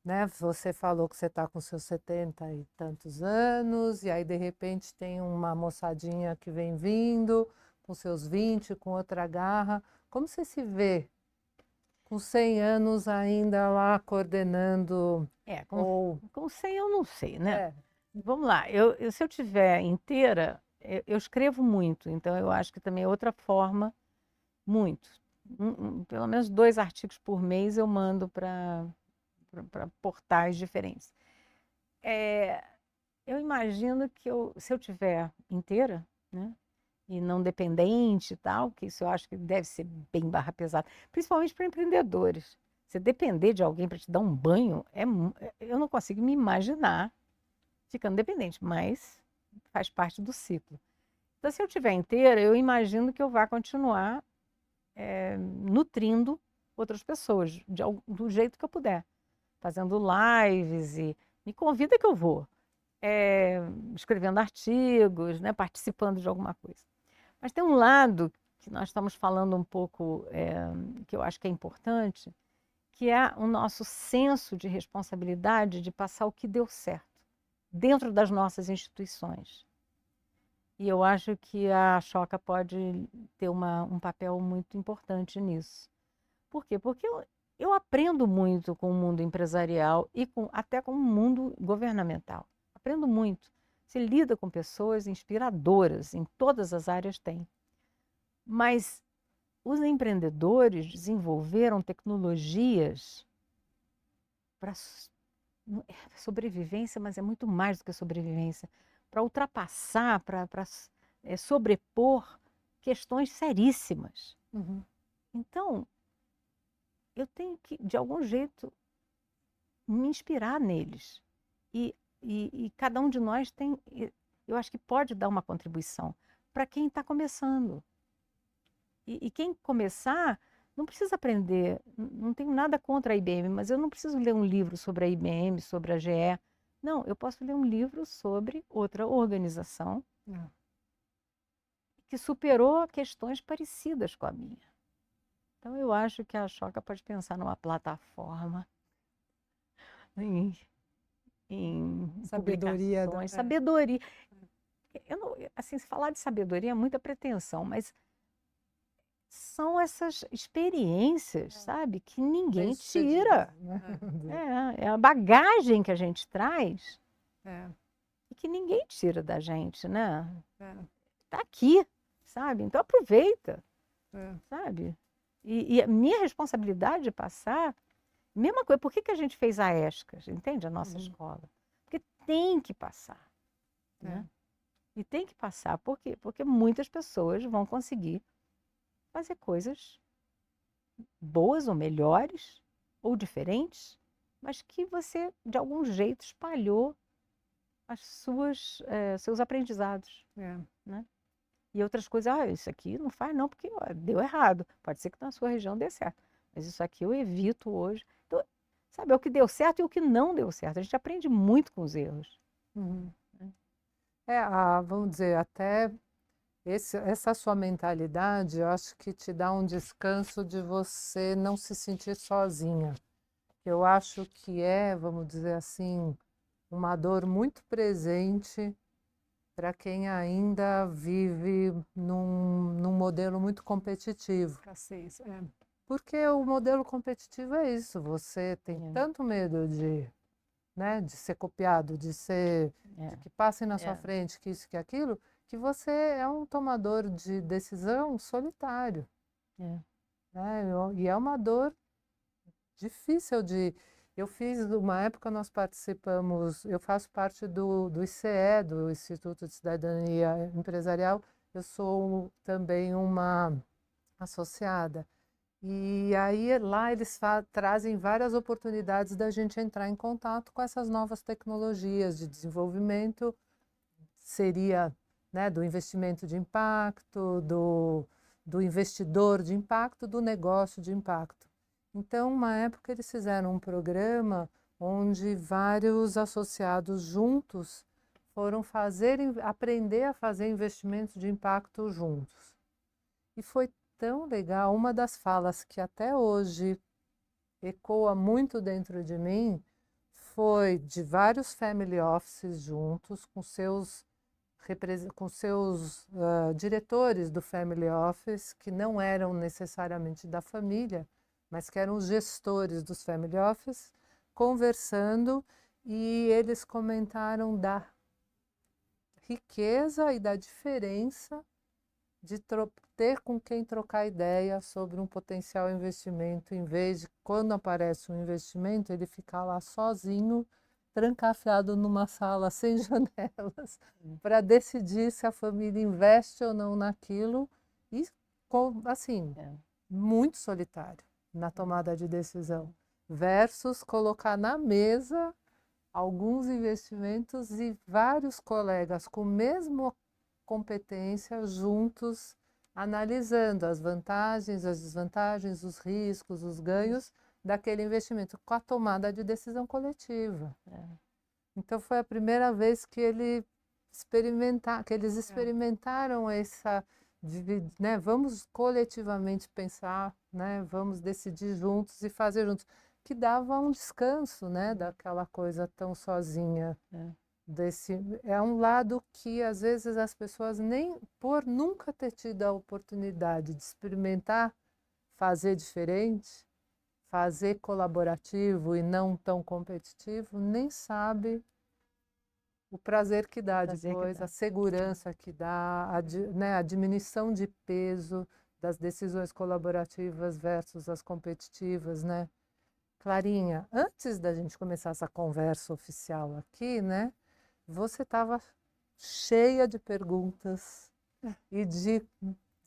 né? Você falou que você está com seus 70 e tantos anos, e aí de repente tem uma moçadinha que vem vindo, com seus 20, com outra garra. Como você se vê com 100 anos ainda lá coordenando? Com 100 eu não sei, né? Vamos lá, se eu tiver inteira, eu escrevo muito, então eu acho que também é outra forma, muito. Pelo menos 2 artigos por mês eu mando para portais diferentes. Eu imagino que se eu tiver inteira, né? E não dependente e tal, que isso eu acho que deve ser bem barra pesada, principalmente para empreendedores. Você depender de alguém para te dar um banho, eu não consigo me imaginar ficando dependente, mas faz parte do ciclo. Então, se eu estiver inteira, eu imagino que eu vá continuar nutrindo outras pessoas, do jeito que eu puder, fazendo lives, e me convida que eu vou, escrevendo artigos, né, participando de alguma coisa. Mas tem um lado que nós estamos falando um pouco, que eu acho que é importante, que é o nosso senso de responsabilidade de passar o que deu certo dentro das nossas instituições. E eu acho que a Choca pode ter um papel muito importante nisso. Por quê? Porque eu aprendo muito com o mundo empresarial e até com o mundo governamental. aprendo muito. Você lida com pessoas inspiradoras, em todas as áreas tem. Mas os empreendedores desenvolveram tecnologias para sobrevivência, mas é muito mais do que sobrevivência, para ultrapassar, para sobrepor questões seríssimas. Uhum. Então, eu tenho que, de algum jeito, me inspirar neles. E cada um de nós tem, eu acho que pode dar uma contribuição para quem está começando. E quem começar, não precisa aprender, não tenho nada contra a IBM, mas eu não preciso ler um livro sobre a IBM, sobre a GE. Não, eu posso ler um livro sobre outra organização que superou questões parecidas com a minha. Então, eu acho que a Choca pode pensar numa plataforma em Sabedoria publicações, sabedoria. Eu não, assim, se falar de sabedoria é muita pretensão, mas são essas experiências, sabe, que ninguém tira. É a bagagem que a gente traz e que ninguém tira da gente, né? Tá aqui, sabe? Então aproveita, sabe? E a minha responsabilidade de passar, mesma coisa, por que a gente fez a ESCAS, entende? A nossa escola. Porque tem que passar, né? E tem que passar, por quê? Porque muitas pessoas vão conseguir fazer coisas boas ou melhores, ou diferentes, mas que você, de algum jeito, espalhou seus aprendizados, né? E outras coisas, isso aqui não faz não, porque deu errado. Pode ser que na sua região dê certo, mas isso aqui eu evito hoje. Então, sabe, é o que deu certo e o que não deu certo. A gente aprende muito com os erros. Vamos dizer, até essa sua mentalidade, eu acho que te dá um descanso de você não se sentir sozinha. Eu acho que vamos dizer assim, uma dor muito presente para quem ainda vive num modelo muito competitivo. Porque o modelo competitivo é isso, você tem tanto medo de ser copiado, de que passem na sua frente, que isso, que aquilo, que você é um tomador de decisão solitário. Né? E é uma dor difícil de... Eu fiz, uma época nós participamos, eu faço parte do ICE, do Instituto de Cidadania Empresarial, eu sou também uma associada. E aí lá eles trazem várias oportunidades da gente entrar em contato com essas novas tecnologias de desenvolvimento, seria, né, do investimento de impacto, do investidor de impacto, do negócio de impacto. Então, uma época eles fizeram um programa onde vários associados juntos foram aprender a fazer investimentos de impacto juntos. E foi tão legal. Uma das falas que até hoje ecoa muito dentro de mim foi de vários family offices juntos, com seus diretores do family office, que não eram necessariamente da família, mas que eram os gestores dos family office, conversando, e eles comentaram da riqueza e da diferença de ter com quem trocar ideia sobre um potencial investimento, em vez de, quando aparece um investimento, ele ficar lá sozinho, trancafiado numa sala sem janelas, para decidir se a família investe ou não naquilo, e assim, muito solitário na tomada de decisão, versus colocar na mesa alguns investimentos e vários colegas com a mesma competência juntos, analisando as vantagens, as desvantagens, os riscos, os ganhos daquele investimento, com a tomada de decisão coletiva. Então foi a primeira vez que eles experimentaram vamos coletivamente pensar, vamos decidir juntos e fazer juntos, que dava um descanso, daquela coisa tão sozinha. É um lado que às vezes as pessoas, nem por nunca ter tido a oportunidade de experimentar fazer diferente, fazer colaborativo e não tão competitivo, nem sabe o prazer que dá prazer que depois, dá. a segurança que dá, né, a diminuição de peso das decisões colaborativas versus as competitivas, né? Clarinha, antes da gente começar essa conversa oficial aqui, né, você estava cheia de perguntas e de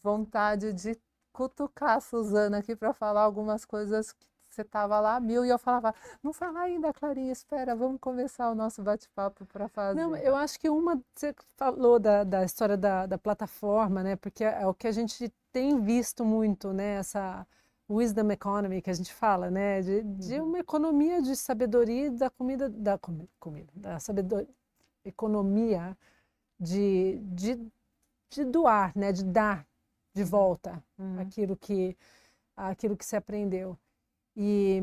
vontade de cutucar a Suzana aqui para falar algumas coisas que você estava lá mil e eu falava, não fala ainda, Clarinha, espera, vamos começar o nosso bate-papo para fazer. Não, eu acho que você falou da história da plataforma, né? Porque é o que a gente tem visto muito, né? Essa wisdom economy que a gente fala, né? De uma economia de sabedoria da comida, da sabedoria, economia de doar, né? De dar de volta aquilo que se aprendeu. E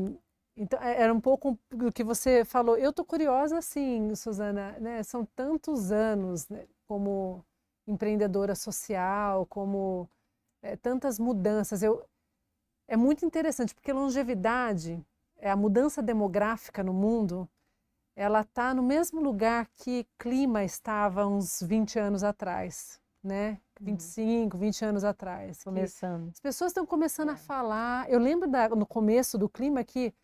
então era um pouco do que você falou. Eu tô curiosa, assim, Suzana, né? São tantos anos, né, como empreendedora social, como tantas mudanças. É muito interessante porque longevidade, a mudança demográfica no mundo, ela está no mesmo lugar que clima estava uns 20 anos atrás, né? 25, 20 anos atrás. Começando. As pessoas estão começando a falar. Eu lembro no começo do clima que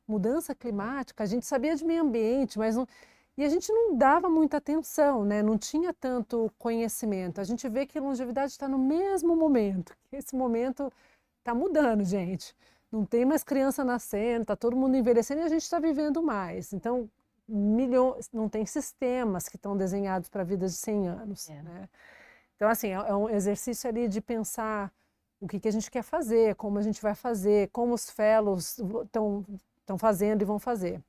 mudança climática, a gente sabia de meio ambiente, mas não, e a gente não dava muita atenção, né? Não tinha tanto conhecimento. A gente vê que a longevidade está no mesmo momento. Esse momento está mudando, gente. Não tem mais criança nascendo, está todo mundo envelhecendo e a gente está vivendo mais. Então, não tem sistemas que estão desenhados para vidas de 100 anos. Né? Então, assim, é um exercício ali de pensar o que a gente quer fazer, como a gente vai fazer, como os fellows estão fazendo e vão fazer.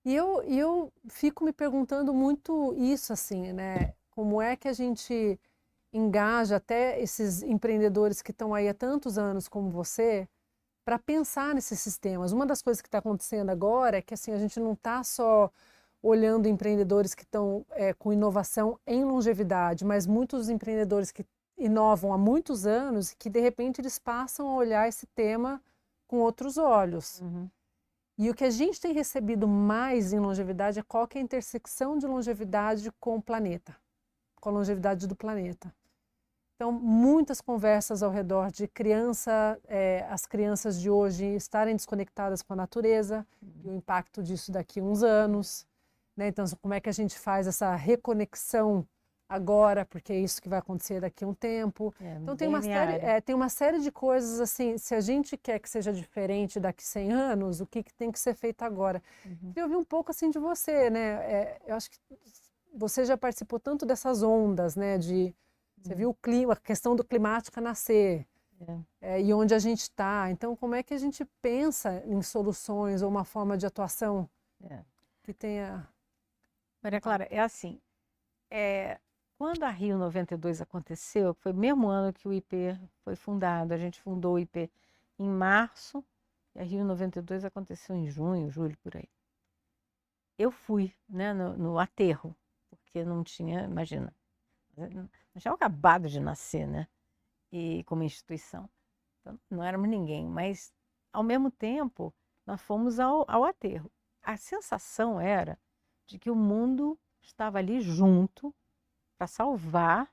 E eu fico me perguntando muito isso, assim, né? Como é que a gente engaja até esses empreendedores que estão aí há tantos anos como você para pensar nesses sistemas. Uma das coisas que está acontecendo agora é que assim, a gente não está só olhando empreendedores que estão com inovação em longevidade, mas muitos empreendedores que inovam há muitos anos e que de repente eles passam a olhar esse tema com outros olhos. E o que a gente tem recebido mais em longevidade é qual que é a intersecção de longevidade com o planeta, com a longevidade do planeta. Então, muitas conversas ao redor de as crianças de hoje estarem desconectadas com a natureza e o impacto disso daqui a uns anos. Né? Então, como é que a gente faz essa reconexão agora, porque é isso que vai acontecer daqui a um tempo. Então, tem uma série de coisas, assim, se a gente quer que seja diferente daqui a 100 anos, o que tem que ser feito agora? Eu ouvi um pouco, assim, de você, né? Eu acho que você já participou tanto dessas ondas, né? Você viu o clima, a questão do climática nascer, e onde a gente está. Então, como é que a gente pensa em soluções ou uma forma de atuação que tenha... Maria Clara, é assim, quando a Rio 92 aconteceu, foi o mesmo ano que o IP foi fundado, a gente fundou o IP em março, e a Rio 92 aconteceu em junho, julho, por aí. Eu fui, né, no aterro, porque não tinha, imagina, nós tínhamos acabado de nascer, né? E como instituição. Então, não éramos ninguém, mas, ao mesmo tempo, nós fomos ao aterro. A sensação era de que o mundo estava ali junto para salvar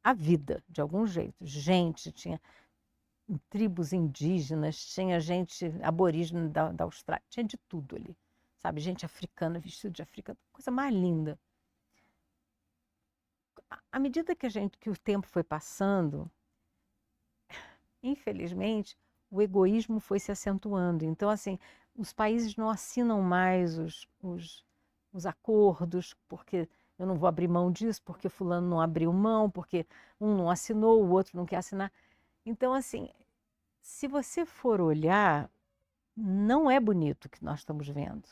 a vida, de algum jeito. Gente, tinha tribos indígenas, tinha gente aborígene da Austrália, tinha de tudo ali. Sabe, gente africana, vestido de africano, coisa mais linda. À medida que o tempo foi passando, infelizmente, o egoísmo foi se acentuando. Então, assim, os países não assinam mais os acordos, porque eu não vou abrir mão disso, porque fulano não abriu mão, porque um não assinou, o outro não quer assinar. Então, assim, se você for olhar, não é bonito o que nós estamos vendo.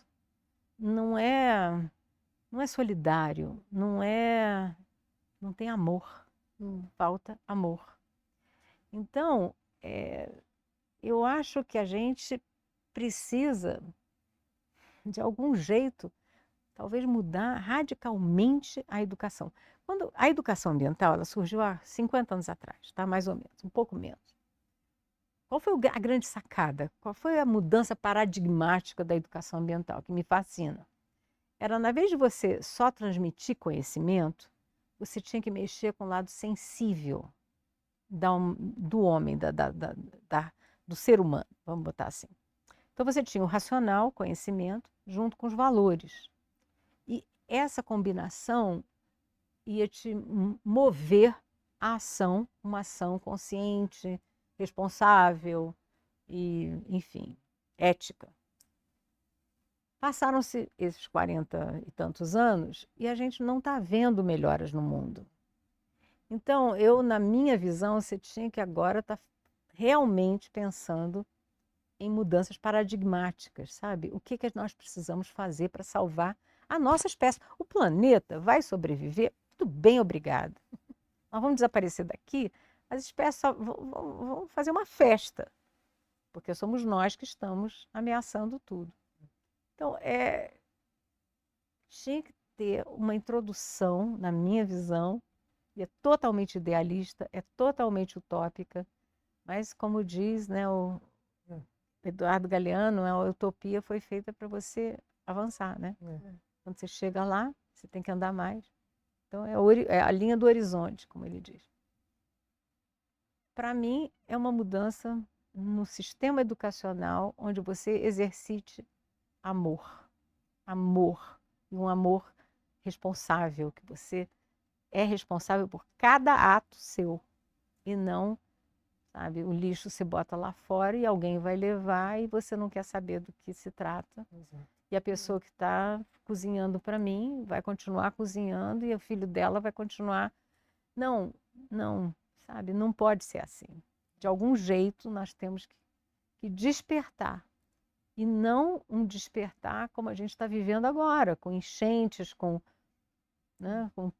Não é solidário, não tem amor, falta amor. Então, eu acho que a gente precisa, de algum jeito, talvez mudar radicalmente a educação. Quando a educação ambiental ela surgiu há 50 anos atrás, tá? Mais ou menos, um pouco menos. Qual foi a grande sacada? Qual foi a mudança paradigmática da educação ambiental, que me fascina? Era, na vez de você só transmitir conhecimento, você tinha que mexer com o lado sensível do homem, do ser humano, vamos botar assim. Então você tinha o racional, conhecimento, junto com os valores. E essa combinação ia te mover à ação, uma ação consciente, responsável e, enfim, ética. Passaram-se esses 40 e tantos anos e a gente não está vendo melhoras no mundo. Então, na minha visão, você tinha que agora estar realmente pensando em mudanças paradigmáticas, sabe? O que nós precisamos fazer para salvar a nossa espécie? O planeta vai sobreviver? Muito bem, obrigada. Nós vamos desaparecer daqui, as espécies só vão fazer uma festa, porque somos nós que estamos ameaçando tudo. Então, tinha que ter uma introdução, na minha visão, e é totalmente idealista, é totalmente utópica, mas, como diz, né, o Eduardo Galeano, a utopia foi feita para você avançar, né? Quando você chega lá, você tem que andar mais. Então, é a linha do horizonte, como ele diz. Para mim, é uma mudança no sistema educacional onde você exercite amor. Amor. E um amor responsável, que você é responsável por cada ato seu. E não, sabe, o lixo você bota lá fora e alguém vai levar e você não quer saber do que se trata. Exato. E a pessoa que está cozinhando para mim vai continuar cozinhando e o filho dela vai continuar. Não, sabe, não pode ser assim. De algum jeito nós temos que despertar. E não um despertar como a gente está vivendo agora, com enchentes, né, com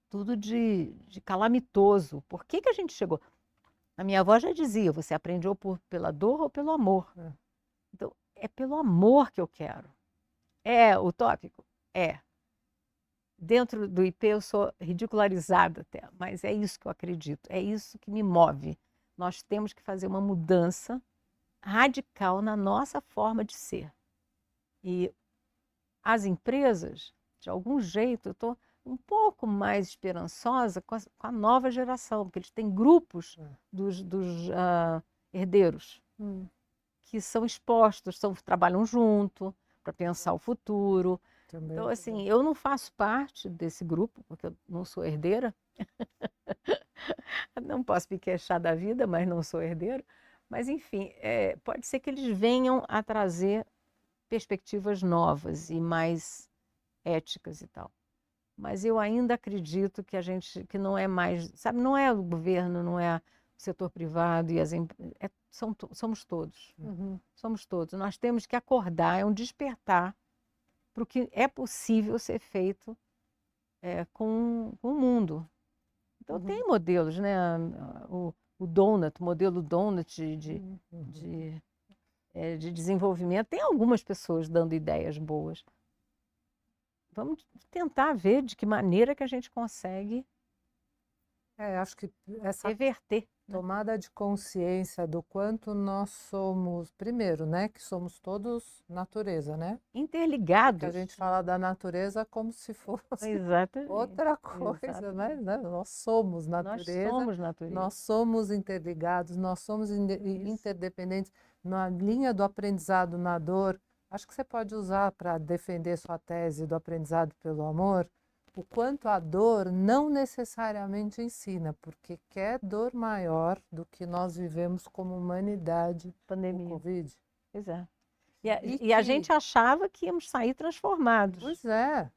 tudo de calamitoso. Por que a gente chegou? A minha avó já dizia, você aprendeu pela dor ou pelo amor? Então, é pelo amor que eu quero. É utópico? É. Dentro do IP eu sou ridicularizada até, mas é isso que eu acredito, é isso que me move. Nós temos que fazer uma mudança radical na nossa forma de ser. E as empresas, de algum jeito, eu estou um pouco mais esperançosa com a nova geração, porque eles têm grupos dos herdeiros que são expostos, trabalham junto para pensar o futuro. Também, então, assim, eu não faço parte desse grupo, porque eu não sou herdeira. Não posso me queixar da vida, mas não sou herdeira. Mas, enfim, pode ser que eles venham a trazer perspectivas novas e mais éticas e tal. Mas eu ainda acredito que não é mais, sabe, não é o governo, não é o setor privado e somos todos. Somos todos. Nós temos que acordar, é um despertar para o que é possível ser feito com o mundo. Então, tem modelos, né? O modelo Donut de desenvolvimento, tem algumas pessoas dando ideias boas. Vamos tentar ver de que maneira que a gente consegue acho que essa reverter. Tomada de consciência do quanto nós somos, primeiro, né, que somos todos natureza, né? Interligados. Porque a gente fala da natureza como se fosse outra coisa, né? Nós somos natureza. Nós somos natureza. Nós somos interligados, nós somos interdependentes. Na linha do aprendizado na dor, acho que você pode usar para defender sua tese do aprendizado pelo amor, o quanto a dor não necessariamente ensina, porque quer dor maior do que nós vivemos como humanidade, pandemia, o Covid. Pois é. E a gente achava que íamos sair transformados. Pois é.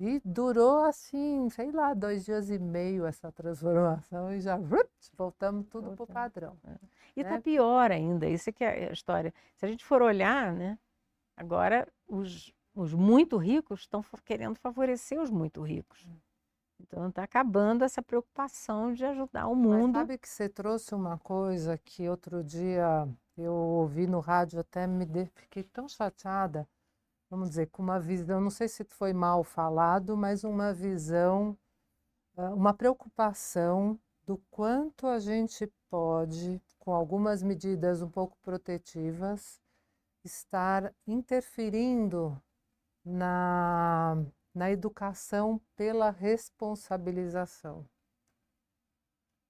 E durou assim, sei lá, 2 dias e meio essa transformação e já voltamos tudo para o padrão. E está pior ainda, isso é que é a história. Se a gente for olhar, né, agora os muito ricos estão querendo favorecer os muito ricos. Então está acabando essa preocupação de ajudar o mundo. Mas sabe que você trouxe uma coisa que outro dia eu ouvi no rádio, até fiquei tão chateada, vamos dizer, com uma visão, não sei se foi mal falado, mas uma visão, uma preocupação do quanto a gente pode, com algumas medidas um pouco protetivas, estar interferindo na educação pela responsabilização.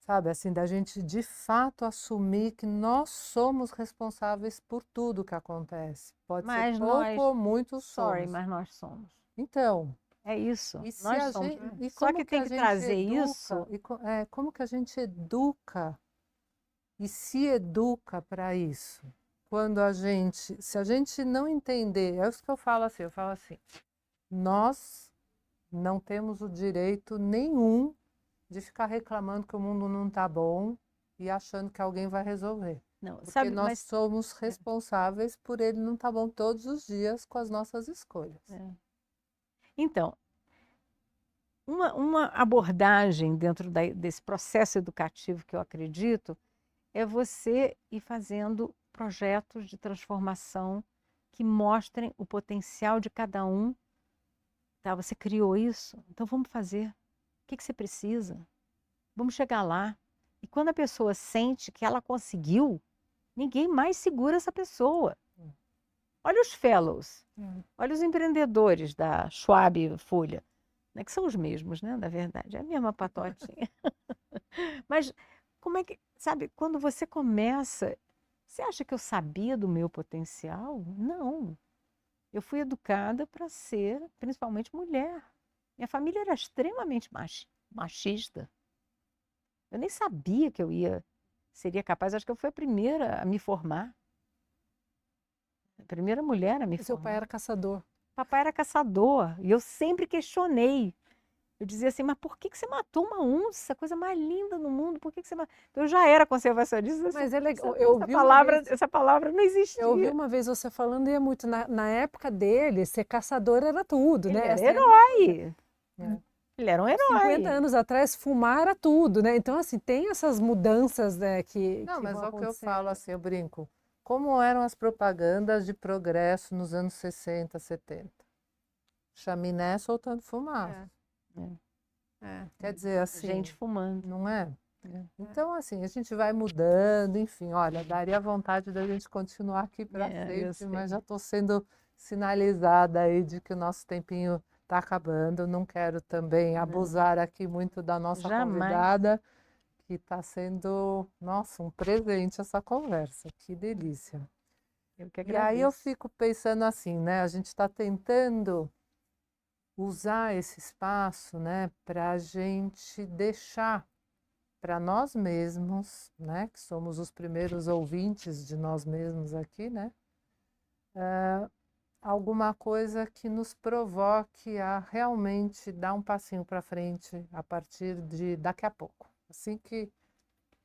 Sabe, assim, da gente de fato assumir que nós somos responsáveis por tudo que acontece. Pode ser Mas pouco ou muito sorry, somos. mas nós somos. Então, É isso, e se nós a somos. gente, e Só como que que tem a que gente trazer educa, isso. como que a gente educa e se educa para isso? Quando se a gente não entender, é isso que eu falo assim, nós não temos o direito nenhum de ficar reclamando que o mundo não está bom e achando que alguém vai resolver. Não, Porque sabe, nós mas somos responsáveis por ele não estar bom todos os dias com as nossas escolhas. então, uma abordagem dentro desse processo educativo que eu acredito é você ir fazendo projetos de transformação que mostrem o potencial de cada um. Tá? Você criou isso, então vamos fazer. O que você precisa? Vamos chegar lá. E quando a pessoa sente que ela conseguiu, ninguém mais segura essa pessoa. Olha os fellows, olha os empreendedores da Schwab Folha, né, que são os mesmos, né, na verdade, é a mesma patotinha. Mas como é que, sabe, quando você começa, você acha que eu sabia do meu potencial? Não. Eu fui educada para ser, principalmente, mulher. Minha família era extremamente machista. Eu nem sabia que seria capaz, acho que eu fui a primeira a me formar. A primeira mulher a me Seu pai formar. era caçador. Papai era caçador e eu sempre questionei. Eu dizia assim, mas por que você matou uma onça? Coisa mais linda no mundo, por que você matou? Eu já era conservacionista. Mas é legal, eu ouvi Essa palavra não existia. Eu ouvi uma vez você falando e é muito, na época dele, ser caçador era tudo, Ele né? era Essa é herói. É. Ele era um 50 herói. anos atrás, fumar era tudo, né? Então, assim, tem essas mudanças, né, Não, que mas vão é o que eu acontecendo. falo assim, eu brinco. Como eram as propagandas de progresso nos anos 60, 70? Chaminé soltando fumaça. Quer dizer, assim, Gente fumando. não é? Então, assim, a gente vai mudando, enfim, olha, daria vontade da gente continuar aqui para sempre, mas já estou sendo sinalizada aí de que o nosso tempinho está acabando. Não quero também abusar aqui muito da nossa convidada, que está sendo, nossa, um presente essa conversa. Que delícia. Eu que E aí eu fico pensando assim, né? A gente está tentando usar esse espaço, né, para a gente deixar para nós mesmos, né, que somos os primeiros ouvintes de nós mesmos aqui, né, alguma coisa que nos provoque a realmente dar um passinho para frente a partir de daqui a pouco. Assim que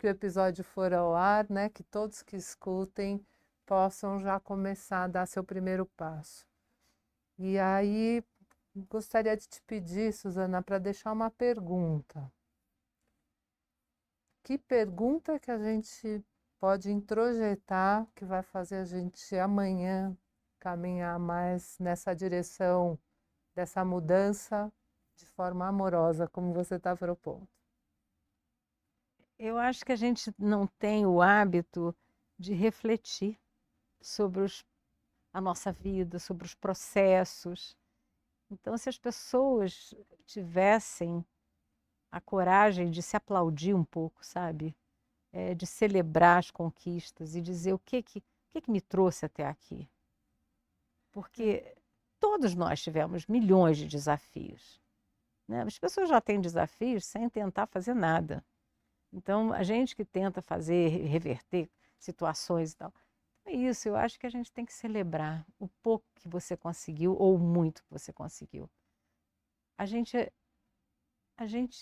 o episódio for ao ar, né, que todos que escutem possam já começar a dar seu primeiro passo. E aí, gostaria de te pedir, Suzana, para deixar uma pergunta. Que pergunta que a gente pode introjetar que vai fazer a gente amanhã caminhar mais nessa direção dessa mudança de forma amorosa, como você está propondo? Eu acho que a gente não tem o hábito de refletir sobre a nossa vida, sobre os processos. Então, se as pessoas tivessem a coragem de se aplaudir um pouco, sabe? De celebrar as conquistas e dizer o que me trouxe até aqui. Porque todos nós tivemos milhões de desafios, né? As pessoas já têm desafios sem tentar fazer nada. Então, a gente que tenta reverter situações e tal, é isso. Eu acho que a gente tem que celebrar o pouco que você conseguiu ou o muito que você conseguiu. A gente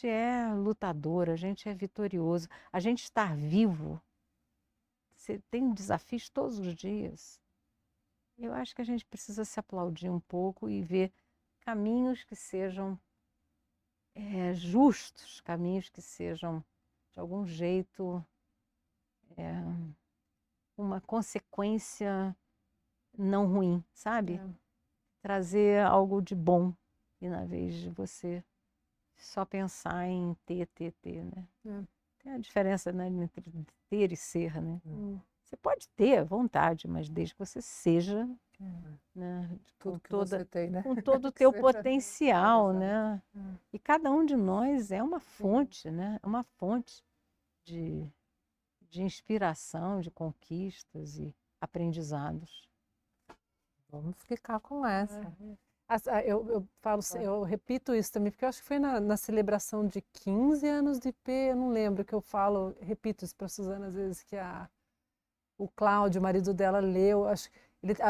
é lutador, a gente é vitorioso, a gente estar vivo. Você tem desafios todos os dias. Eu acho que a gente precisa se aplaudir um pouco e ver caminhos que sejam justos, caminhos que sejam, de algum jeito, uma consequência não ruim, sabe? Trazer algo de bom, e na vez de você só pensar em ter, né? Tem a diferença, né, entre ter e ser, né? Você pode ter vontade, mas desde que você seja né? Tudo que você tem, né? Com todo o teu Você- potencial, Exato. né? E cada um de nós é uma fonte, né? É uma fonte de, de inspiração, de conquistas e aprendizados. Vamos ficar com essa. Eu falo, eu repito isso também, porque eu acho que foi na celebração de 15 anos de IP, eu não lembro que eu falo, repito isso para a Suzana às vezes, que o Cláudio, o marido dela, leu, acho,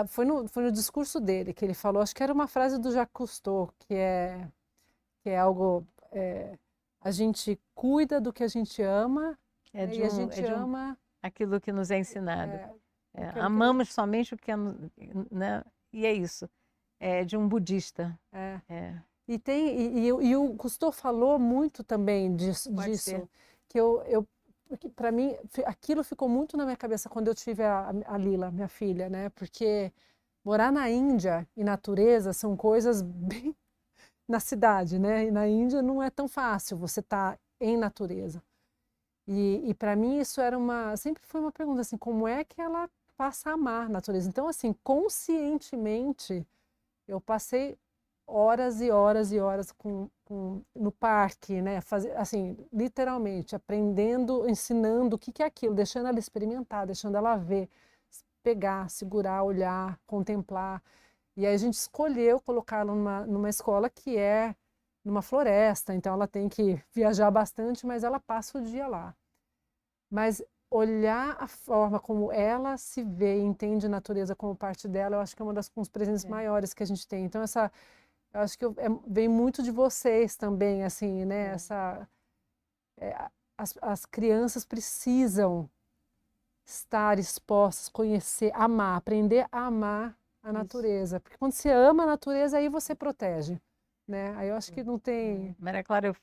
foi no discurso dele que ele falou, acho que era uma frase do Jacques Cousteau, que é algo, a gente cuida do que a gente ama, É né, de e a um, gente é de um, ama... aquilo que nos é ensinado. aquilo que- Amamos somente o que é, né? E é isso. É de um budista. É. E o Cousteau falou muito também Pode ser. disso, que para mim aquilo ficou muito na minha cabeça quando eu tive a Lila, minha filha, né? Porque morar na Índia e natureza são coisas bem na cidade, né? E na Índia não é tão fácil você estar em natureza. E para mim isso sempre foi uma pergunta assim, como é que ela passa a amar a natureza? Então assim, conscientemente eu passei horas e horas e horas no parque, né? Assim, literalmente, aprendendo, ensinando o que é aquilo, deixando ela experimentar, deixando ela ver, pegar, segurar, olhar, contemplar. E aí a gente escolheu colocá-la numa escola que é numa floresta, então ela tem que viajar bastante, mas ela passa o dia lá. Mas olhar a forma como ela se vê e entende a natureza como parte dela, eu acho que é um dos presentes maiores que a gente tem. Então, eu acho que vem muito de vocês também, assim, né? As crianças precisam estar expostas, conhecer, amar, aprender a amar a natureza. Porque quando você ama a natureza, aí você protege, né? Aí eu acho que não tem... Maria Clara, eu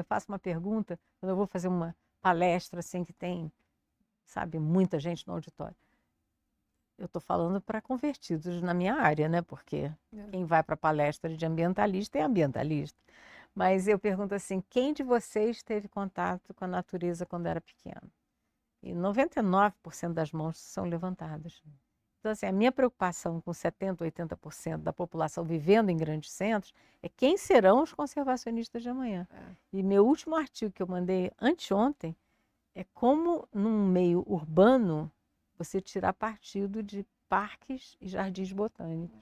faço uma pergunta, quando eu vou fazer uma palestra assim que tem, sabe, muita gente no auditório. Eu estou falando para convertidos na minha área, né? Porque quem vai para palestra de ambientalista é ambientalista. Mas eu pergunto assim, quem de vocês teve contato com a natureza quando era pequeno? E 99% das mãos são levantadas. Então, assim, a minha preocupação com 70%, 80% da população vivendo em grandes centros é quem serão os conservacionistas de amanhã. E meu último artigo que eu mandei anteontem é como, num meio urbano, você tirar partido de parques e jardins botânicos.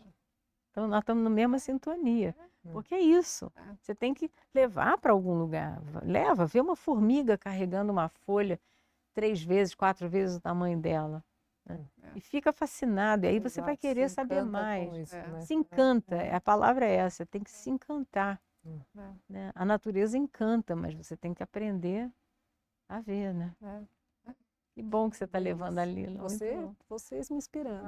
Então, nós estamos na mesma sintonia. Porque é isso. Você tem que levar para algum lugar. Leva, vê uma formiga carregando uma folha 3 vezes, 4 vezes o tamanho dela. Né? E fica fascinado. E aí você vai querer saber mais. Isso, né? Se encanta. A palavra é essa. Tem que se encantar. Né? A natureza encanta, mas você tem que aprender a ver, né? Que bom que você está levando a Lila. Vocês me inspirando.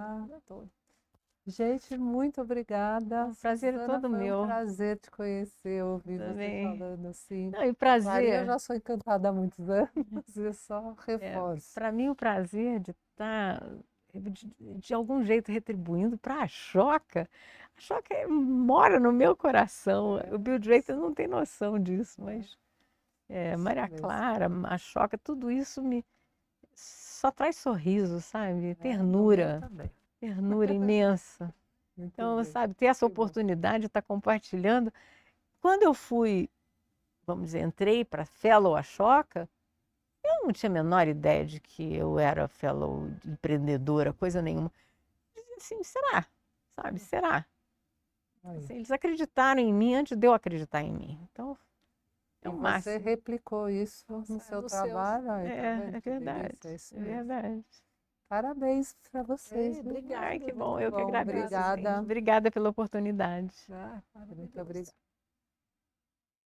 Gente, muito obrigada. O prazer é Suzana, todo foi meu. um prazer te conhecer, ouvir Também. você falando assim. Não, e Maria, prazer. eu já sou encantada há muitos anos, eu só reforço. Para mim, o prazer de estar, de algum jeito, retribuindo para a Choca. A Choca mora no meu coração. O Bill Drayton não tem noção disso, mas Maria Clara, a Choca, tudo isso só traz sorriso, sabe? Ternura. Ternura imensa. Então, sabe, ter essa oportunidade de estar compartilhando. Quando eu fui, vamos dizer, entrei para Fellow Ashoka, eu não tinha a menor ideia de que eu era Fellow empreendedora, coisa nenhuma. Assim, será? Sabe, será? Assim, eles acreditaram em mim antes de eu acreditar em mim. Então, é o máximo. Você replicou isso no seu trabalho. É verdade, é verdade. Parabéns para vocês. Obrigada. Ai, que bom, eu que agradeço. Obrigada. Gente. Obrigada pela oportunidade. Muito obrigada.